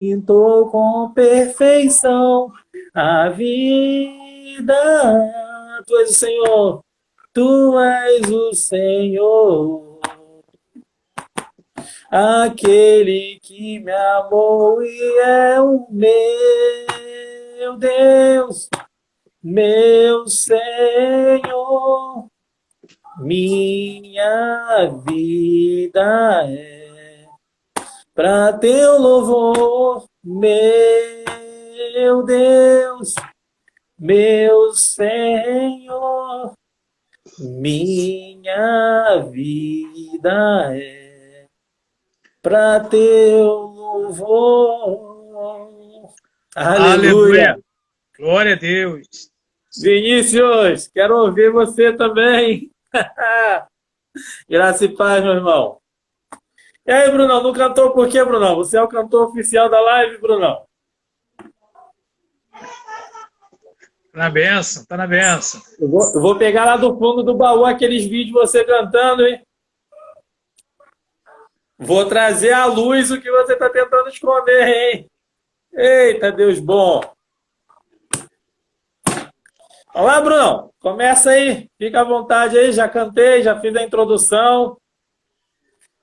pintou com perfeição a vida. Tu és o Senhor, tu és o Senhor, aquele que me amou e é o meu Deus, meu Senhor. Minha vida é para teu louvor, meu Deus, meu Senhor. Minha vida é para teu louvor. Aleluia. Aleluia. Glória a Deus. Vinícius, quero ouvir você também. Graça e paz, meu irmão. E aí, Brunão, não cantou por quê, Brunão? Você é o cantor oficial da live, Brunão? Tá na benção, tá na benção. Eu vou pegar lá do fundo do baú aqueles vídeos de você cantando, hein? Vou trazer à luz o que você está tentando esconder, hein? Eita, Deus bom. Olá, Brunão. Começa aí. Fica à vontade aí. Já cantei, já fiz a introdução.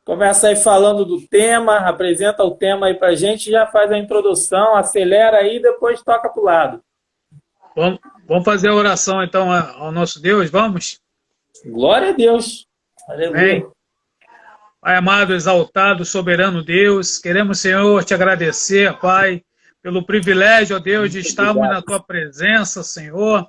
Começa aí falando do tema, apresenta o tema aí pra gente, já faz a introdução, acelera aí e depois toca pro lado. Vamos fazer a oração então ao nosso Deus, vamos? Glória a Deus. Aleluia. Amém. Pai amado, exaltado, soberano Deus, queremos, Senhor, te agradecer, Pai, pelo privilégio, ó Deus, de estarmos na tua presença, Senhor.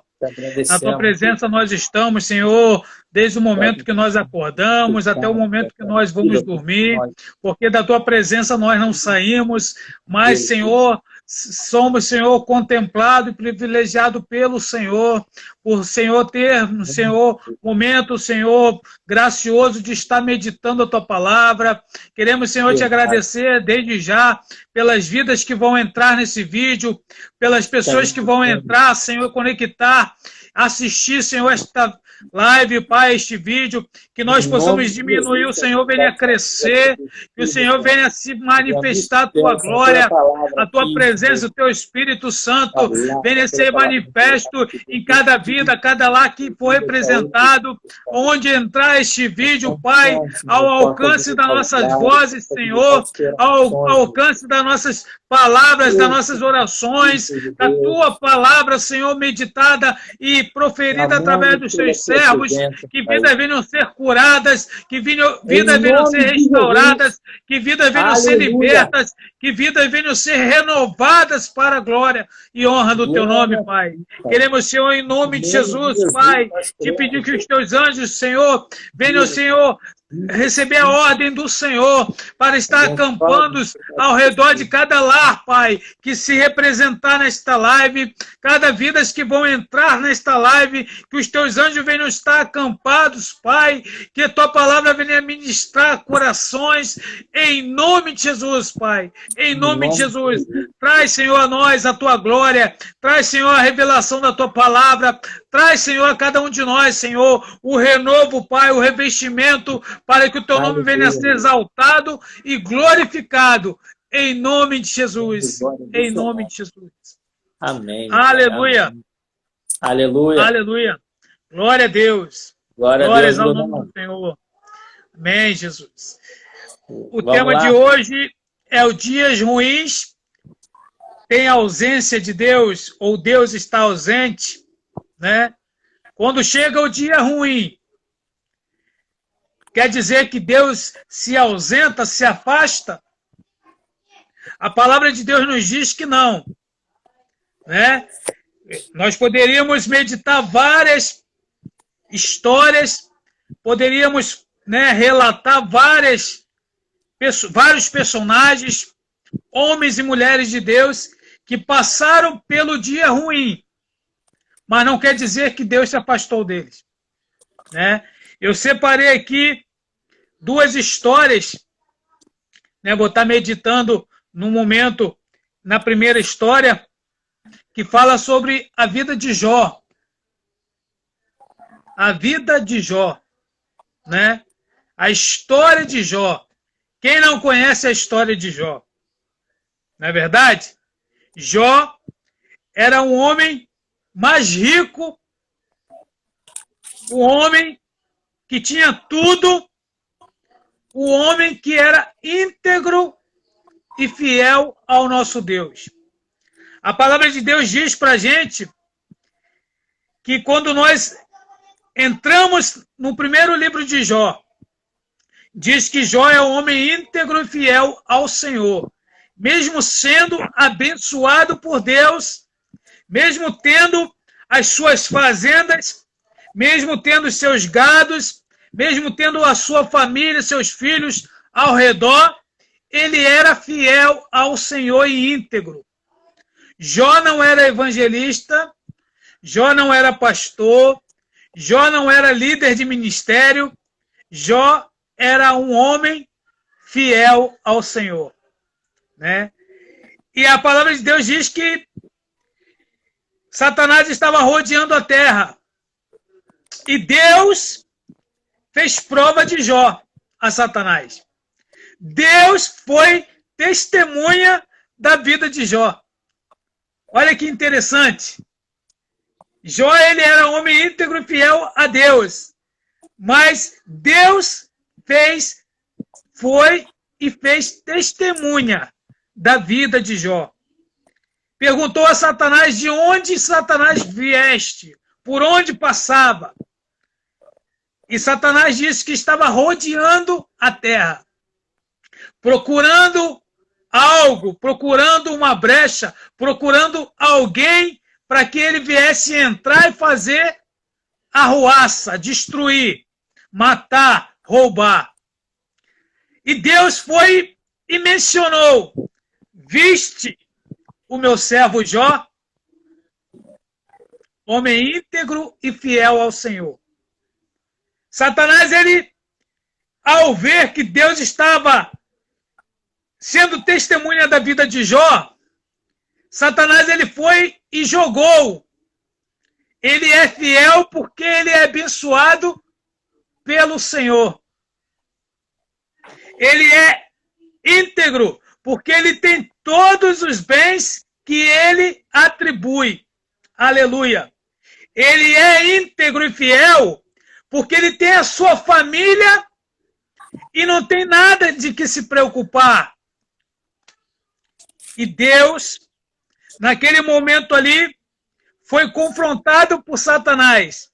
Na tua presença nós estamos, Senhor, desde o momento que nós acordamos até o momento que nós vamos dormir, porque da tua presença nós não saímos, mas, Senhor, somos, Senhor, contemplado e privilegiado pelo Senhor, por Senhor ter, Senhor, momento, Senhor, gracioso de estar meditando a tua palavra. Queremos, Senhor, te agradecer desde já pelas vidas que vão entrar nesse vídeo, pelas pessoas que vão entrar, Senhor, conectar, assistir, Senhor, esta live, Pai, este vídeo, que nós possamos diminuir, o Senhor venha crescer, que o Senhor venha se manifestar a tua glória, a tua presença, o teu Espírito Santo, venha ser manifesto em cada vida, cada lar que for representado, onde entrar este vídeo, Pai, ao alcance das nossas vozes, Senhor, ao alcance das nossas palavras, das nossas orações, da tua palavra, Senhor, meditada e proferida através dos teus servos, que vidas venham ser curadas, que vidas venham ser restauradas, que vidas venham ser libertas, que vidas venham ser renovadas para a glória e honra do teu nome, Pai. Queremos, Senhor, em nome de Jesus, Pai, te pedir que os teus anjos, Senhor, venham, Senhor, receber a ordem do Senhor para estar acampando ao redor de cada lar, Pai, que se representar nesta live, cada vidas que vão entrar nesta live, que os teus anjos venham estar acampados, Pai, que a tua palavra venha ministrar corações, em nome de Jesus, Pai, em nome de Jesus. Traz, Senhor, a nós a tua glória, traz, Senhor, a revelação da tua palavra, traz, Senhor, a cada um de nós, Senhor, o renovo, Pai, o revestimento, para que o teu nome venha a ser exaltado e glorificado, em nome de Jesus. Em nome de Jesus. Amém. Aleluia. Amém. Aleluia. Aleluia. Glória a Deus. Glórias ao nome do Senhor. Amém, Jesus. O tema de hoje é o dias ruins. Tem ausência de Deus, ou Deus está ausente, né? Quando chega o dia ruim, quer dizer que Deus se ausenta, se afasta? A palavra de Deus nos diz que não, né? Nós poderíamos meditar várias histórias, poderíamos, né, relatar vários personagens, homens e mulheres de Deus, que passaram pelo dia ruim, mas não quer dizer que Deus se afastou deles, né? Eu separei aqui duas histórias, né? Vou estar meditando no momento, na primeira história, que fala sobre a vida de Jó. A vida de Jó, né? A história de Jó. Quem não conhece a história de Jó? Não é verdade? Jó era um homem mais rico, um homem que tinha tudo, um homem que era íntegro e fiel ao nosso Deus. A palavra de Deus diz para a gente que quando nós entramos no primeiro livro de Jó, diz que Jó é um homem íntegro e fiel ao Senhor, mesmo sendo abençoado por Deus, mesmo tendo as suas fazendas, mesmo tendo os seus gados, mesmo tendo a sua família, seus filhos ao redor, ele era fiel ao Senhor e íntegro. Jó não era evangelista, Jó não era pastor, Jó não era líder de ministério, Jó era um homem fiel ao Senhor, né? E a palavra de Deus diz que Satanás estava rodeando a terra. E Deus fez prova de Jó a Satanás. Deus foi testemunha da vida de Jó. Olha que interessante. Jó, ele era um homem íntegro e fiel a Deus. Mas Deus fez testemunha da vida de Jó. Perguntou a Satanás de onde Satanás vieste, por onde passava. E Satanás disse que estava rodeando a terra, procurando algo, procurando uma brecha, procurando alguém para que ele viesse entrar e fazer arruaça, destruir, matar, roubar. E Deus foi e mencionou: viste o meu servo Jó, homem íntegro e fiel ao Senhor. Satanás, ele, ao ver que Deus estava sendo testemunha da vida de Jó, Satanás, ele foi e jogou. Ele é fiel porque ele é abençoado pelo Senhor. Ele é íntegro porque ele tem todos os bens que ele atribui. Aleluia. Ele é íntegro e fiel porque ele tem a sua família e não tem nada de que se preocupar. E Deus, naquele momento ali, foi confrontado por Satanás,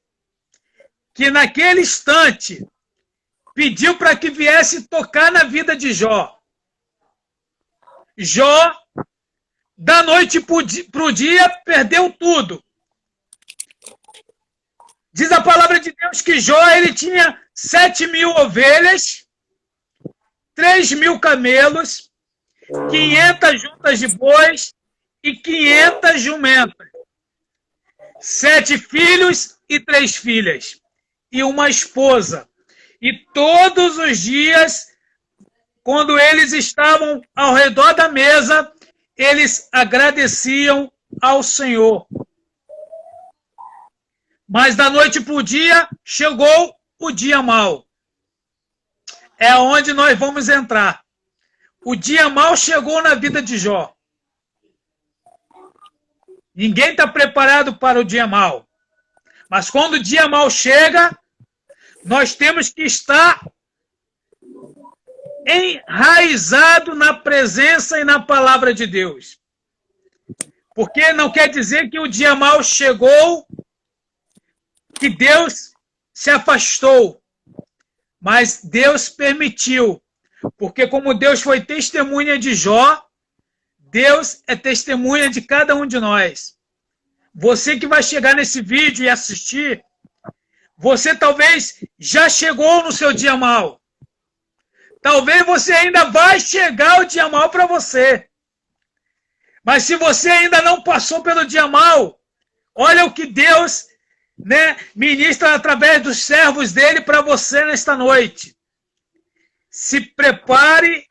que naquele instante pediu para que viesse tocar na vida de Jó. Jó, da noite para o dia, perdeu tudo. Diz a palavra de Deus que Jó, ele tinha 7.000 ovelhas, 3.000 camelos, 500 juntas de bois e 500 jumentas, 7 filhos e 3 filhas, e uma esposa. E todos os dias, quando eles estavam ao redor da mesa, eles agradeciam ao Senhor. Mas da noite para o dia, chegou o dia mau. É onde nós vamos entrar. O dia mau chegou na vida de Jó. Ninguém está preparado para o dia mau. Mas quando o dia mau chega, nós temos que estar enraizado na presença e na palavra de Deus. Porque não quer dizer que o dia mau chegou, que Deus se afastou. Mas Deus permitiu. Porque como Deus foi testemunha de Jó, Deus é testemunha de cada um de nós. Você que vai chegar nesse vídeo e assistir, você talvez já chegou no seu dia mau. Talvez você ainda vai chegar o dia mau para você. Mas se você ainda não passou pelo dia mau, olha o que Deus, ministra através dos servos dele para você nesta noite. Se prepare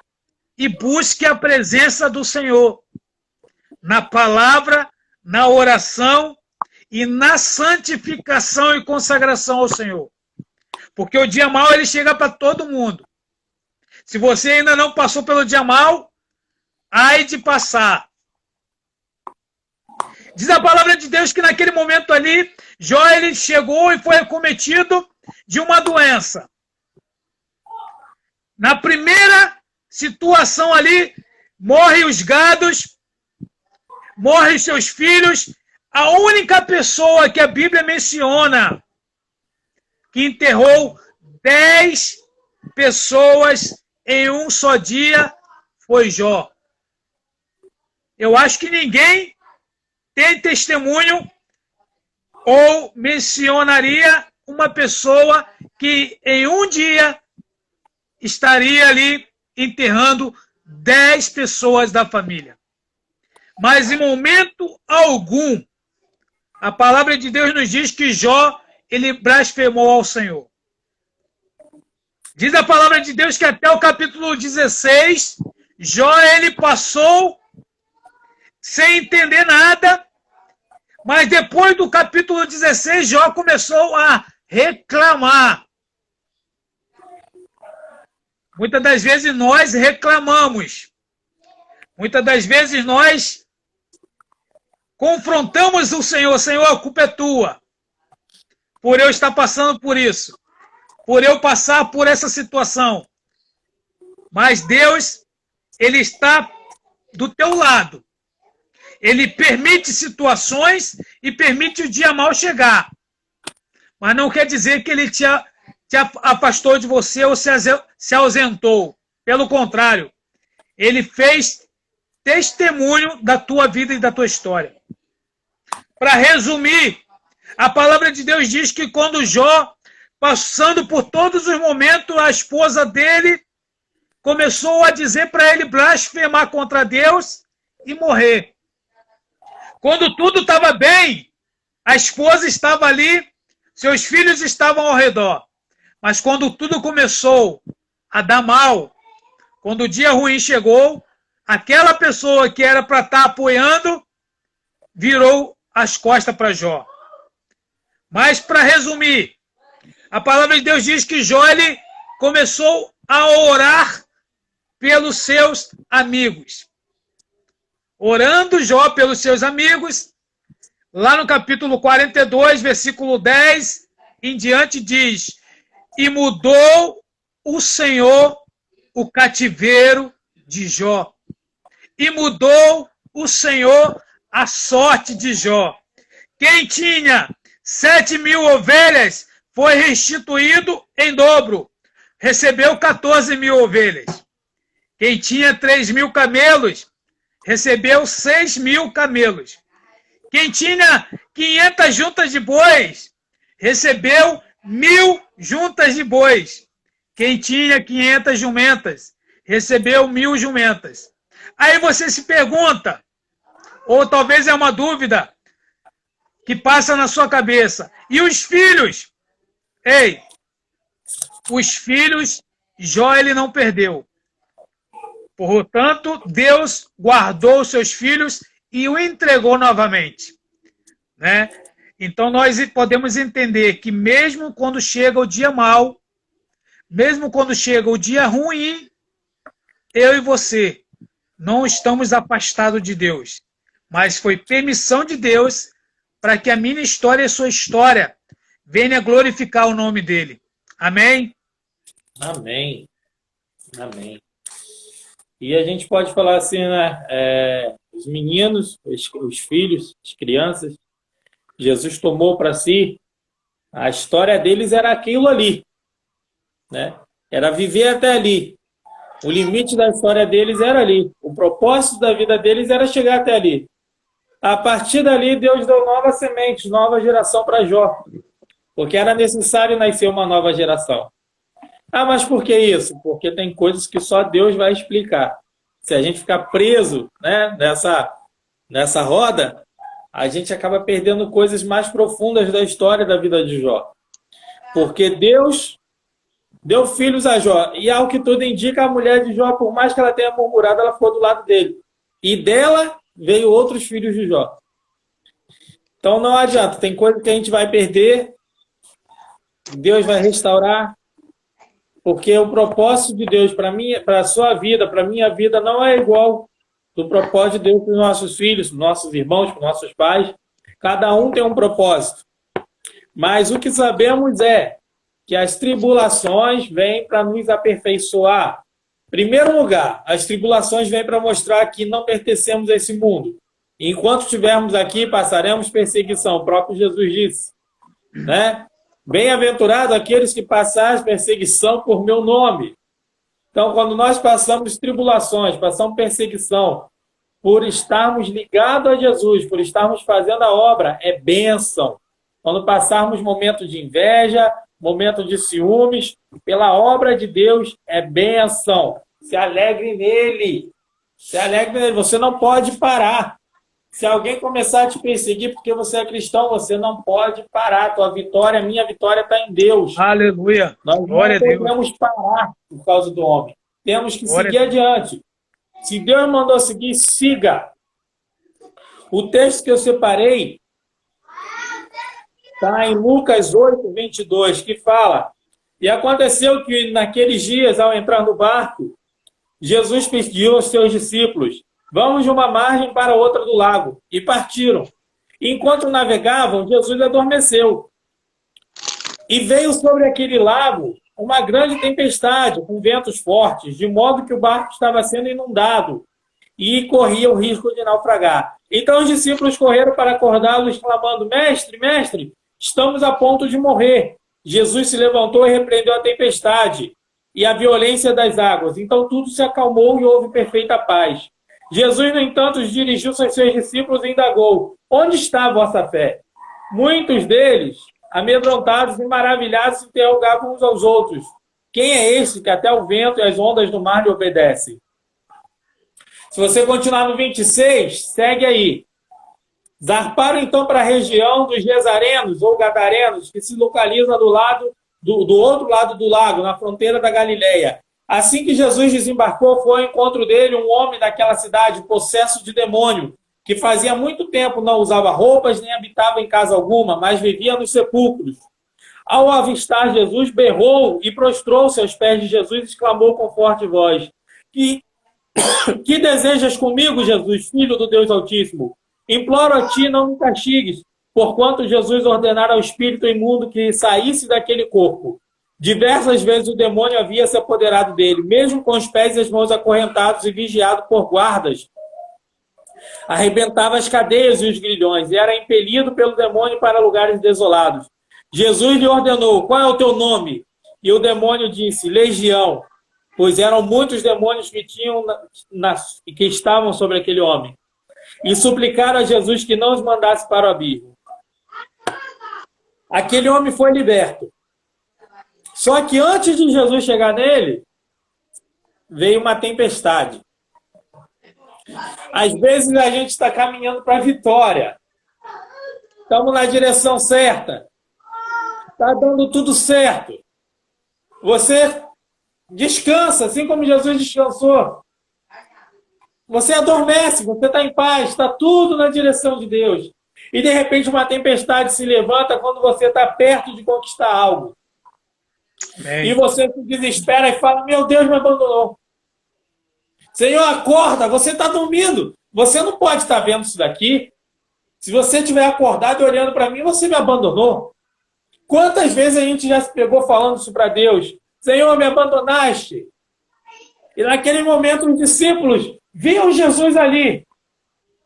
e busque a presença do Senhor na palavra, na oração e na santificação e consagração ao Senhor. Porque o dia mau, ele chega para todo mundo. Se você ainda não passou pelo dia mau, ai de passar. Diz a palavra de Deus que naquele momento ali, Jó ele chegou e foi acometido de uma doença. Na primeira situação ali, morrem os gados, morrem seus filhos. A única pessoa que a Bíblia menciona que enterrou 10 pessoas em um só dia foi Jó. Eu acho que ninguém tem testemunho ou mencionaria uma pessoa que em um dia estaria ali enterrando 10 pessoas da família. Mas em momento algum, a palavra de Deus nos diz que Jó, ele blasfemou ao Senhor. Diz a palavra de Deus que até o capítulo 16, Jó, ele passou sem entender nada, mas depois do capítulo 16, Jó começou a reclamar. Muitas das vezes nós reclamamos. Muitas das vezes nós confrontamos o Senhor. Senhor, a culpa é tua. Por eu estar passando por isso. Por eu passar por essa situação. Mas Deus, Ele está do teu lado. Ele permite situações e permite o dia mal chegar. Mas não quer dizer que Ele te afastou de você ou se ausentou. Pelo contrário, Ele fez testemunho da tua vida e da tua história. Para resumir, a palavra de Deus diz que quando Jó, passando por todos os momentos, a esposa dele começou a dizer para ele blasfemar contra Deus e morrer. Quando tudo estava bem, a esposa estava ali, seus filhos estavam ao redor. Mas quando tudo começou a dar mal, quando o dia ruim chegou, aquela pessoa que era para estar apoiando, virou as costas para Jó. Mas, para resumir, a palavra de Deus diz que Jó ele começou a orar pelos seus amigos. Orando Jó pelos seus amigos, lá no capítulo 42, versículo 10 em diante diz: e mudou o Senhor o cativeiro de Jó. E mudou o Senhor a sorte de Jó. Quem tinha 7.000 ovelhas foi restituído em dobro. Recebeu 14.000 ovelhas. Quem tinha 3.000 camelos, recebeu 6.000 camelos. Quem tinha 500 juntas de bois, recebeu 1.000 juntas de bois. Quem tinha 500 jumentas, recebeu 1.000 jumentas. Aí você se pergunta, ou talvez é uma dúvida que passa na sua cabeça, e os filhos? Ei, os filhos, Jó ele não perdeu. Portanto, Deus guardou os seus filhos e o entregou novamente. Né? Então, nós podemos entender que mesmo quando chega o dia mau, mesmo quando chega o dia ruim, eu e você não estamos afastados de Deus. Mas foi permissão de Deus para que a minha história e a sua história venha glorificar o nome dele. Amém? Amém. Amém. E a gente pode falar assim, né? Os meninos, os filhos, as crianças, Jesus tomou para si, a história deles era aquilo ali, né? Era viver até ali. O limite da história deles era ali. O propósito da vida deles era chegar até ali. A partir dali, Deus deu nova semente, nova geração para Jó. Porque era necessário nascer uma nova geração. Ah, mas por que isso? Porque tem coisas que só Deus vai explicar. Se a gente ficar preso, né, nessa roda, a gente acaba perdendo coisas mais profundas da história da vida de Jó. Porque Deus deu filhos a Jó. E ao que tudo indica, a mulher de Jó, por mais que ela tenha murmurado, ela ficou do lado dele. E dela veio outros filhos de Jó. Então não adianta. Tem coisa que a gente vai perder. Deus vai restaurar. Porque o propósito de Deus para a sua vida, para a minha vida, não é igual do propósito de Deus para os nossos filhos, para os nossos irmãos, para os nossos pais. Cada um tem um propósito. Mas o que sabemos é que as tribulações vêm para nos aperfeiçoar. Em primeiro lugar, as tribulações vêm para mostrar que não pertencemos a esse mundo. Enquanto estivermos aqui, passaremos perseguição. O próprio Jesus disse, né? Bem-aventurados aqueles que passarem perseguição por meu nome. Então, quando nós passamos tribulações, passamos perseguição, por estarmos ligados a Jesus, por estarmos fazendo a obra, é bênção. Quando passarmos momentos de inveja, momentos de ciúmes, pela obra de Deus, é bênção. Se alegre nele. Se alegre nele. Você não pode parar. Se alguém começar a te perseguir porque você é cristão, você não pode parar. Tua vitória, minha vitória está em Deus. Aleluia. Nós não podemos parar por causa do homem. Temos que seguir adiante. Se Deus mandou seguir, siga. O texto que eu separei está em Lucas 8, 22, que fala: e aconteceu que naqueles dias, ao entrar no barco, Jesus pediu aos seus discípulos: vamos de uma margem para outra do lago. E partiram. Enquanto navegavam, Jesus adormeceu. E veio sobre aquele lago uma grande tempestade, com ventos fortes, de modo que o barco estava sendo inundado e corria o risco de naufragar. Então os discípulos correram para acordá-lo, exclamando: mestre, mestre, estamos a ponto de morrer. Jesus se levantou e repreendeu a tempestade e a violência das águas. Então tudo se acalmou e houve perfeita paz. Jesus, no entanto, dirigiu-se aos seus discípulos e indagou: onde está a vossa fé? Muitos deles, amedrontados e maravilhados, se interrogavam uns aos outros: quem é esse que até o vento e as ondas do mar lhe obedecem? Se você continuar no 26, segue aí. Zarparam então para a região dos Gesarenos ou Gadarenos, que se localiza do outro lado do lago, na fronteira da Galileia. Assim que Jesus desembarcou, foi ao encontro dele um homem daquela cidade, possesso de demônio, que fazia muito tempo não usava roupas nem habitava em casa alguma, mas vivia nos sepulcros. Ao avistar Jesus, berrou e prostrou-se aos pés de Jesus e exclamou com forte voz: que desejas comigo, Jesus, filho do Deus Altíssimo? Imploro a ti, não me castigues, porquanto Jesus ordenara ao espírito imundo que saísse daquele corpo. Diversas vezes o demônio havia se apoderado dele, mesmo com os pés e as mãos acorrentados e vigiado por guardas. Arrebentava as cadeias e os grilhões, e era impelido pelo demônio para lugares desolados. Jesus lhe ordenou: qual é o teu nome? E o demônio disse: Legião, pois eram muitos demônios que que estavam sobre aquele homem. E suplicaram a Jesus que não os mandasse para o abismo. Aquele homem foi liberto. Só que antes de Jesus chegar nele, veio uma tempestade. Às vezes a gente está caminhando para a vitória. Estamos na direção certa. Está dando tudo certo. Você descansa, assim como Jesus descansou. Você adormece, você está em paz, está tudo na direção de Deus. E de repente uma tempestade se levanta quando você está perto de conquistar algo. Bem. E você se desespera e fala: meu Deus, me abandonou. Senhor, acorda, você está dormindo. Você não pode estar vendo isso daqui. Se você estiver acordado e olhando para mim, você me abandonou. Quantas vezes a gente já se pegou falando isso para Deus? Senhor, me abandonaste. E naquele momento os discípulos viam Jesus ali,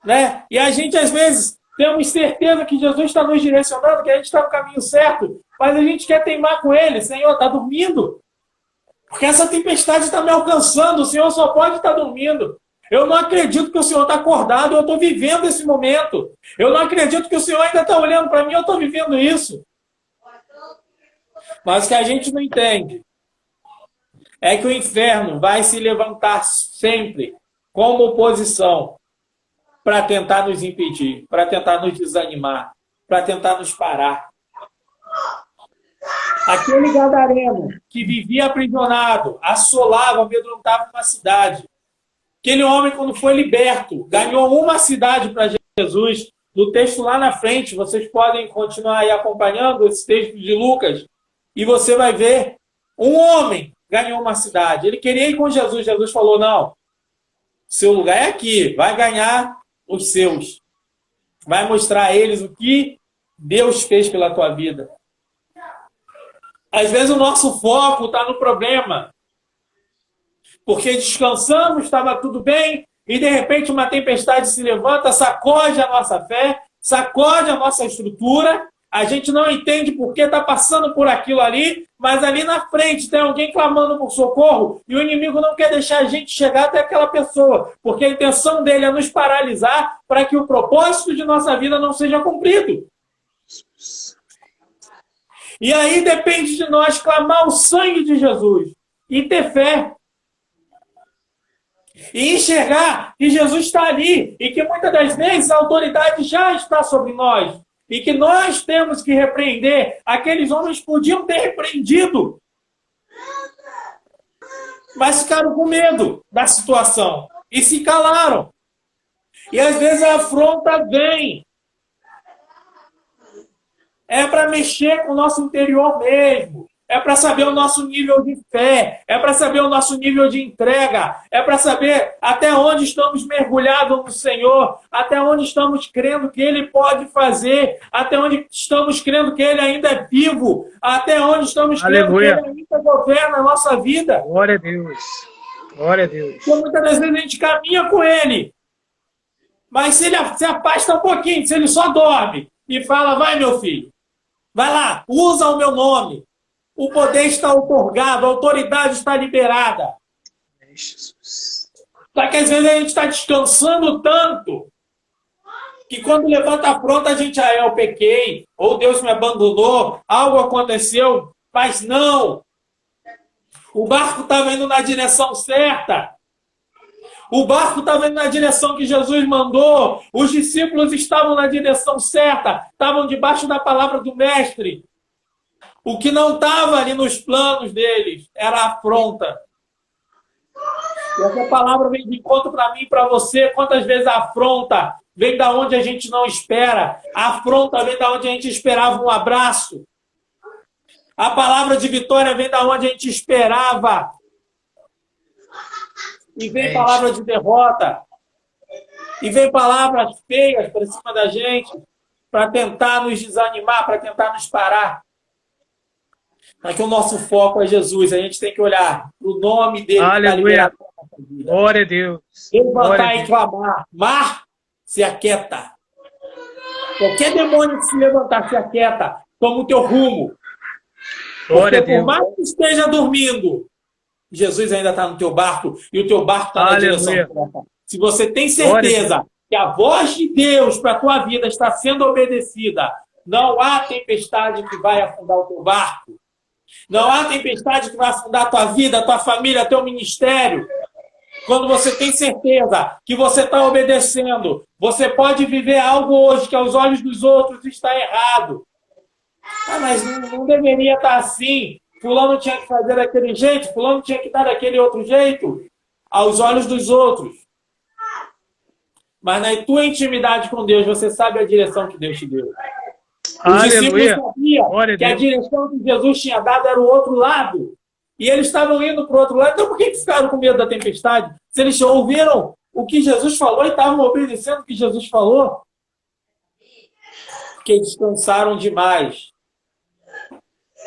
né? E a gente às vezes temos certeza que Jesus está nos direcionando, que a gente está no caminho certo, mas a gente quer teimar com ele. Senhor, está dormindo? Porque essa tempestade está me alcançando, o Senhor só pode estar dormindo. Eu não acredito que o Senhor está acordado, eu estou vivendo esse momento. Eu não acredito que o Senhor ainda está olhando para mim, eu estou vivendo isso. Mas o que a gente não entende é que o inferno vai se levantar sempre como oposição para tentar nos impedir, para tentar nos desanimar, para tentar nos parar. Aquele gadareno que vivia aprisionado, assolava, amedrontava uma cidade. Aquele homem, quando foi liberto, ganhou uma cidade para Jesus. No texto lá na frente, vocês podem continuar aí acompanhando esse texto de Lucas, e você vai ver, um homem ganhou uma cidade. Ele queria ir com Jesus. Jesus falou: não, Seu lugar é aqui. Vai ganhar os seus. Vai mostrar a eles o que Deus fez pela tua vida. Às vezes o nosso foco está no problema. Porque descansamos, estava tudo bem, e de repente uma tempestade se levanta, sacode a nossa fé, sacode a nossa estrutura. A gente não entende por que está passando por aquilo ali, mas ali na frente tem alguém clamando por socorro e o inimigo não quer deixar a gente chegar até aquela pessoa, porque a intenção dele é nos paralisar para que o propósito de nossa vida não seja cumprido. E aí depende de nós clamar o sangue de Jesus e ter fé. E enxergar que Jesus está ali e que muitas das vezes a autoridade já está sobre nós. E que nós temos que repreender. Aqueles homens podiam ter repreendido, mas ficaram com medo da situação e se calaram. E às vezes a afronta vem. É para mexer com o nosso interior mesmo. É para saber o nosso nível de fé. É para saber o nosso nível de entrega. É para saber até onde estamos mergulhados no Senhor. Até onde estamos crendo que Ele pode fazer. Até onde estamos crendo que Ele ainda é vivo. Até onde estamos crendo que Ele ainda governa a nossa vida. Glória a Deus. Glória a Deus. Porque muitas das vezes a gente caminha com Ele. Mas se Ele se afasta um pouquinho, se Ele só dorme e fala, vai meu filho, vai lá, usa o meu nome. O poder está outorgado, a autoridade está liberada. Só que às vezes a gente está descansando tanto que quando levanta a fronte a gente, eu pequei, ou Deus me abandonou, algo aconteceu, mas não. O barco estava indo na direção certa. O barco estava indo na direção que Jesus mandou. Os discípulos estavam na direção certa, estavam debaixo da palavra do Mestre. O que não estava ali nos planos deles era a afronta. E essa palavra vem de encontro para mim e para você. Quantas vezes a afronta vem da onde a gente não espera. A afronta vem da onde a gente esperava um abraço. A palavra de vitória vem da onde a gente esperava. E vem palavra de derrota. E vem palavras feias para cima da gente, para tentar nos desanimar, para tentar nos parar. Para que o nosso foco é Jesus. A gente tem que olhar para o nome dele. Aleluia. Glória a Deus. Levantar e clamar. Mar, se aquieta. Qualquer demônio que se levantar, se aquieta. Toma o teu rumo. Glória a Porque Deus. por mais que esteja dormindo, Jesus ainda está no teu barco e o teu barco está na direção certa. Se você tem certeza que a voz de Deus para a tua vida está sendo obedecida, não há tempestade que vai afundar o teu barco. Não há tempestade que vai afundar a tua vida, a tua família, teu ministério. Quando você tem certeza que você está obedecendo, você pode viver algo hoje que aos olhos dos outros está errado. Mas não deveria estar assim. Fulano tinha que fazer daquele jeito, fulano tinha que dar daquele outro jeito. Aos olhos dos outros. Mas na tua intimidade com Deus, você sabe a direção que Deus te deu. Os discípulos sabiam que a direção que Jesus tinha dado era o outro lado. E eles estavam indo para o outro lado. Então por que ficaram com medo da tempestade? Se eles ouviram o que Jesus falou e estavam obedecendo o que Jesus falou. Porque descansaram demais.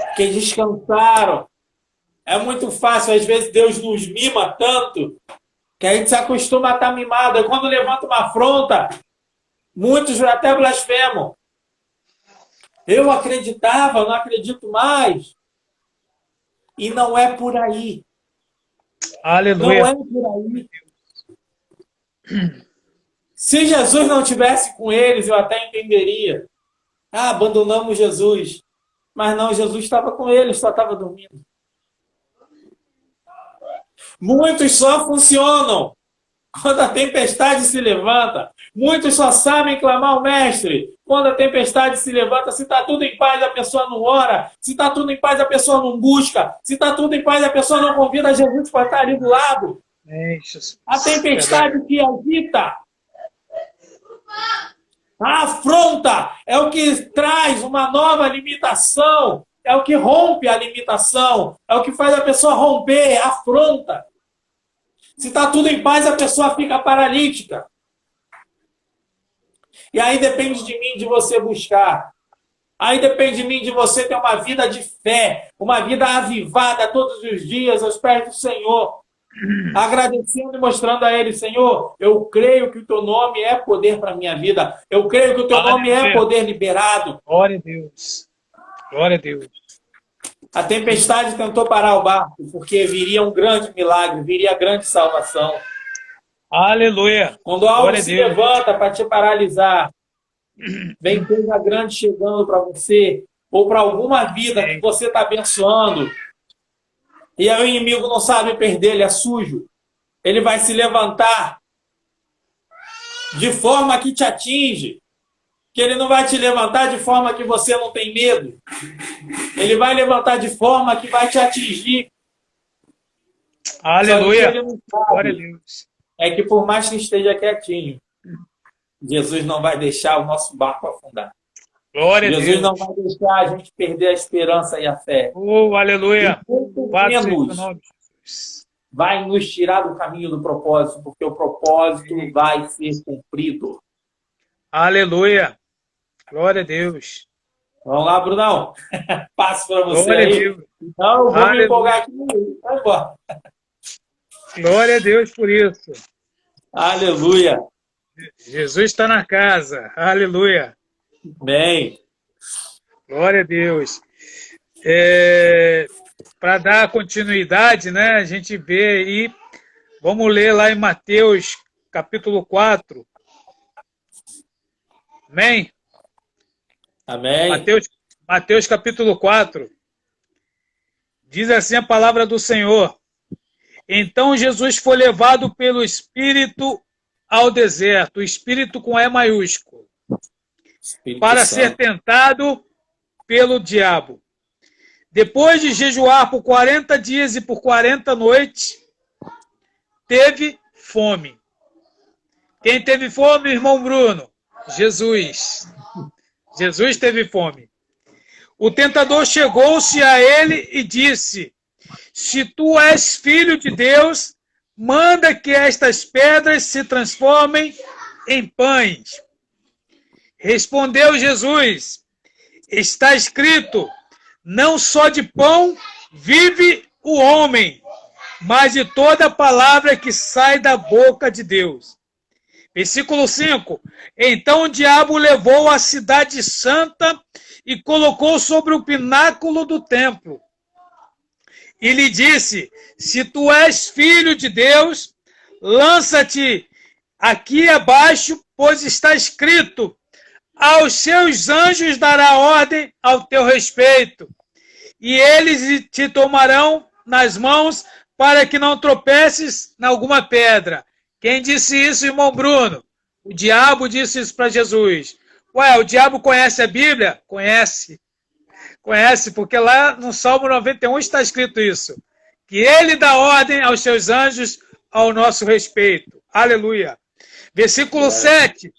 Porque descansaram. É muito fácil. Às vezes Deus nos mima tanto que a gente se acostuma a estar mimado. E quando levanta uma afronta, muitos até blasfemam. Eu acreditava, não acredito mais. E não é por aí. Aleluia. Não é por aí. Se Jesus não tivesse com eles, eu até entenderia. Abandonamos Jesus. Mas não, Jesus estava com eles, só estava dormindo. Muitos só funcionam quando a tempestade se levanta. Muitos só sabem clamar ao Mestre quando a tempestade se levanta. Se está tudo em paz, a pessoa não ora. Se está tudo em paz, a pessoa não busca. Se está tudo em paz, a pessoa não convida Jesus para estar ali do lado. A tempestade que agita, a afronta, é o que traz uma nova limitação. É o que rompe a limitação. É o que faz a pessoa romper, a afronta. Se está tudo em paz, a pessoa fica paralítica. E aí depende de mim, de você buscar. Aí depende de mim, de você ter uma vida de fé, uma vida avivada todos os dias aos pés do Senhor. Agradecendo e mostrando a Ele, Senhor, eu creio que o Teu nome é poder para a minha vida. Eu creio que o Teu nome é poder liberado. Glória a Deus. Glória a Deus. A tempestade tentou parar o barco, porque viria um grande milagre, viria grande salvação. Aleluia. Quando algo se levanta para te paralisar, vem coisa grande chegando para você, ou para alguma vida que você está abençoando, e aí o inimigo não sabe perder, ele é sujo. Ele vai se levantar de forma que te atinge, que ele não vai te levantar de forma que você não tem medo. Ele vai levantar de forma que vai te atingir. Aleluia. Glória a Deus. É que por mais que esteja quietinho, Jesus não vai deixar o nosso barco afundar. Glória a Deus. Jesus não vai deixar a gente perder a esperança e a fé. Oh, aleluia. Vai nos tirar do caminho do propósito, porque o propósito vai ser cumprido. Aleluia. Glória a Deus. Vamos lá, Brunão. Passo para você. Glória aí. a Deus. Então, eu vou me empolgar aqui. Vai embora. Glória a Deus por isso. Aleluia. Jesus está na casa. Aleluia. Bem. Glória a Deus. Para dar continuidade, né, a gente vê aí, vamos ler lá em Mateus, capítulo 4. Amém? Amém. Mateus capítulo 4. Diz assim a palavra do Senhor. Então Jesus foi levado pelo Espírito ao deserto, o Espírito com E maiúsculo, para ser tentado pelo diabo. Depois de jejuar por 40 dias e por 40 noites, teve fome. Quem teve fome, irmão Bruno? Jesus. Jesus teve fome. O tentador chegou-se a ele e disse: se tu és filho de Deus, manda que estas pedras se transformem em pães. Respondeu Jesus: está escrito, não só de pão vive o homem, mas de toda palavra que sai da boca de Deus. Versículo 5. Então o diabo levou a cidade santa e colocou sobre o pináculo do templo. E lhe disse: se tu és filho de Deus, lança-te aqui abaixo, pois está escrito, aos seus anjos dará ordem ao teu respeito, e eles te tomarão nas mãos para que não tropeces em alguma pedra. Quem disse isso, irmão Bruno? O diabo disse isso para Jesus. Ué, o diabo conhece a Bíblia? Conhece. Conhece, porque lá no Salmo 91 está escrito isso. Que ele dá ordem aos seus anjos ao nosso respeito. Aleluia. Versículo 7.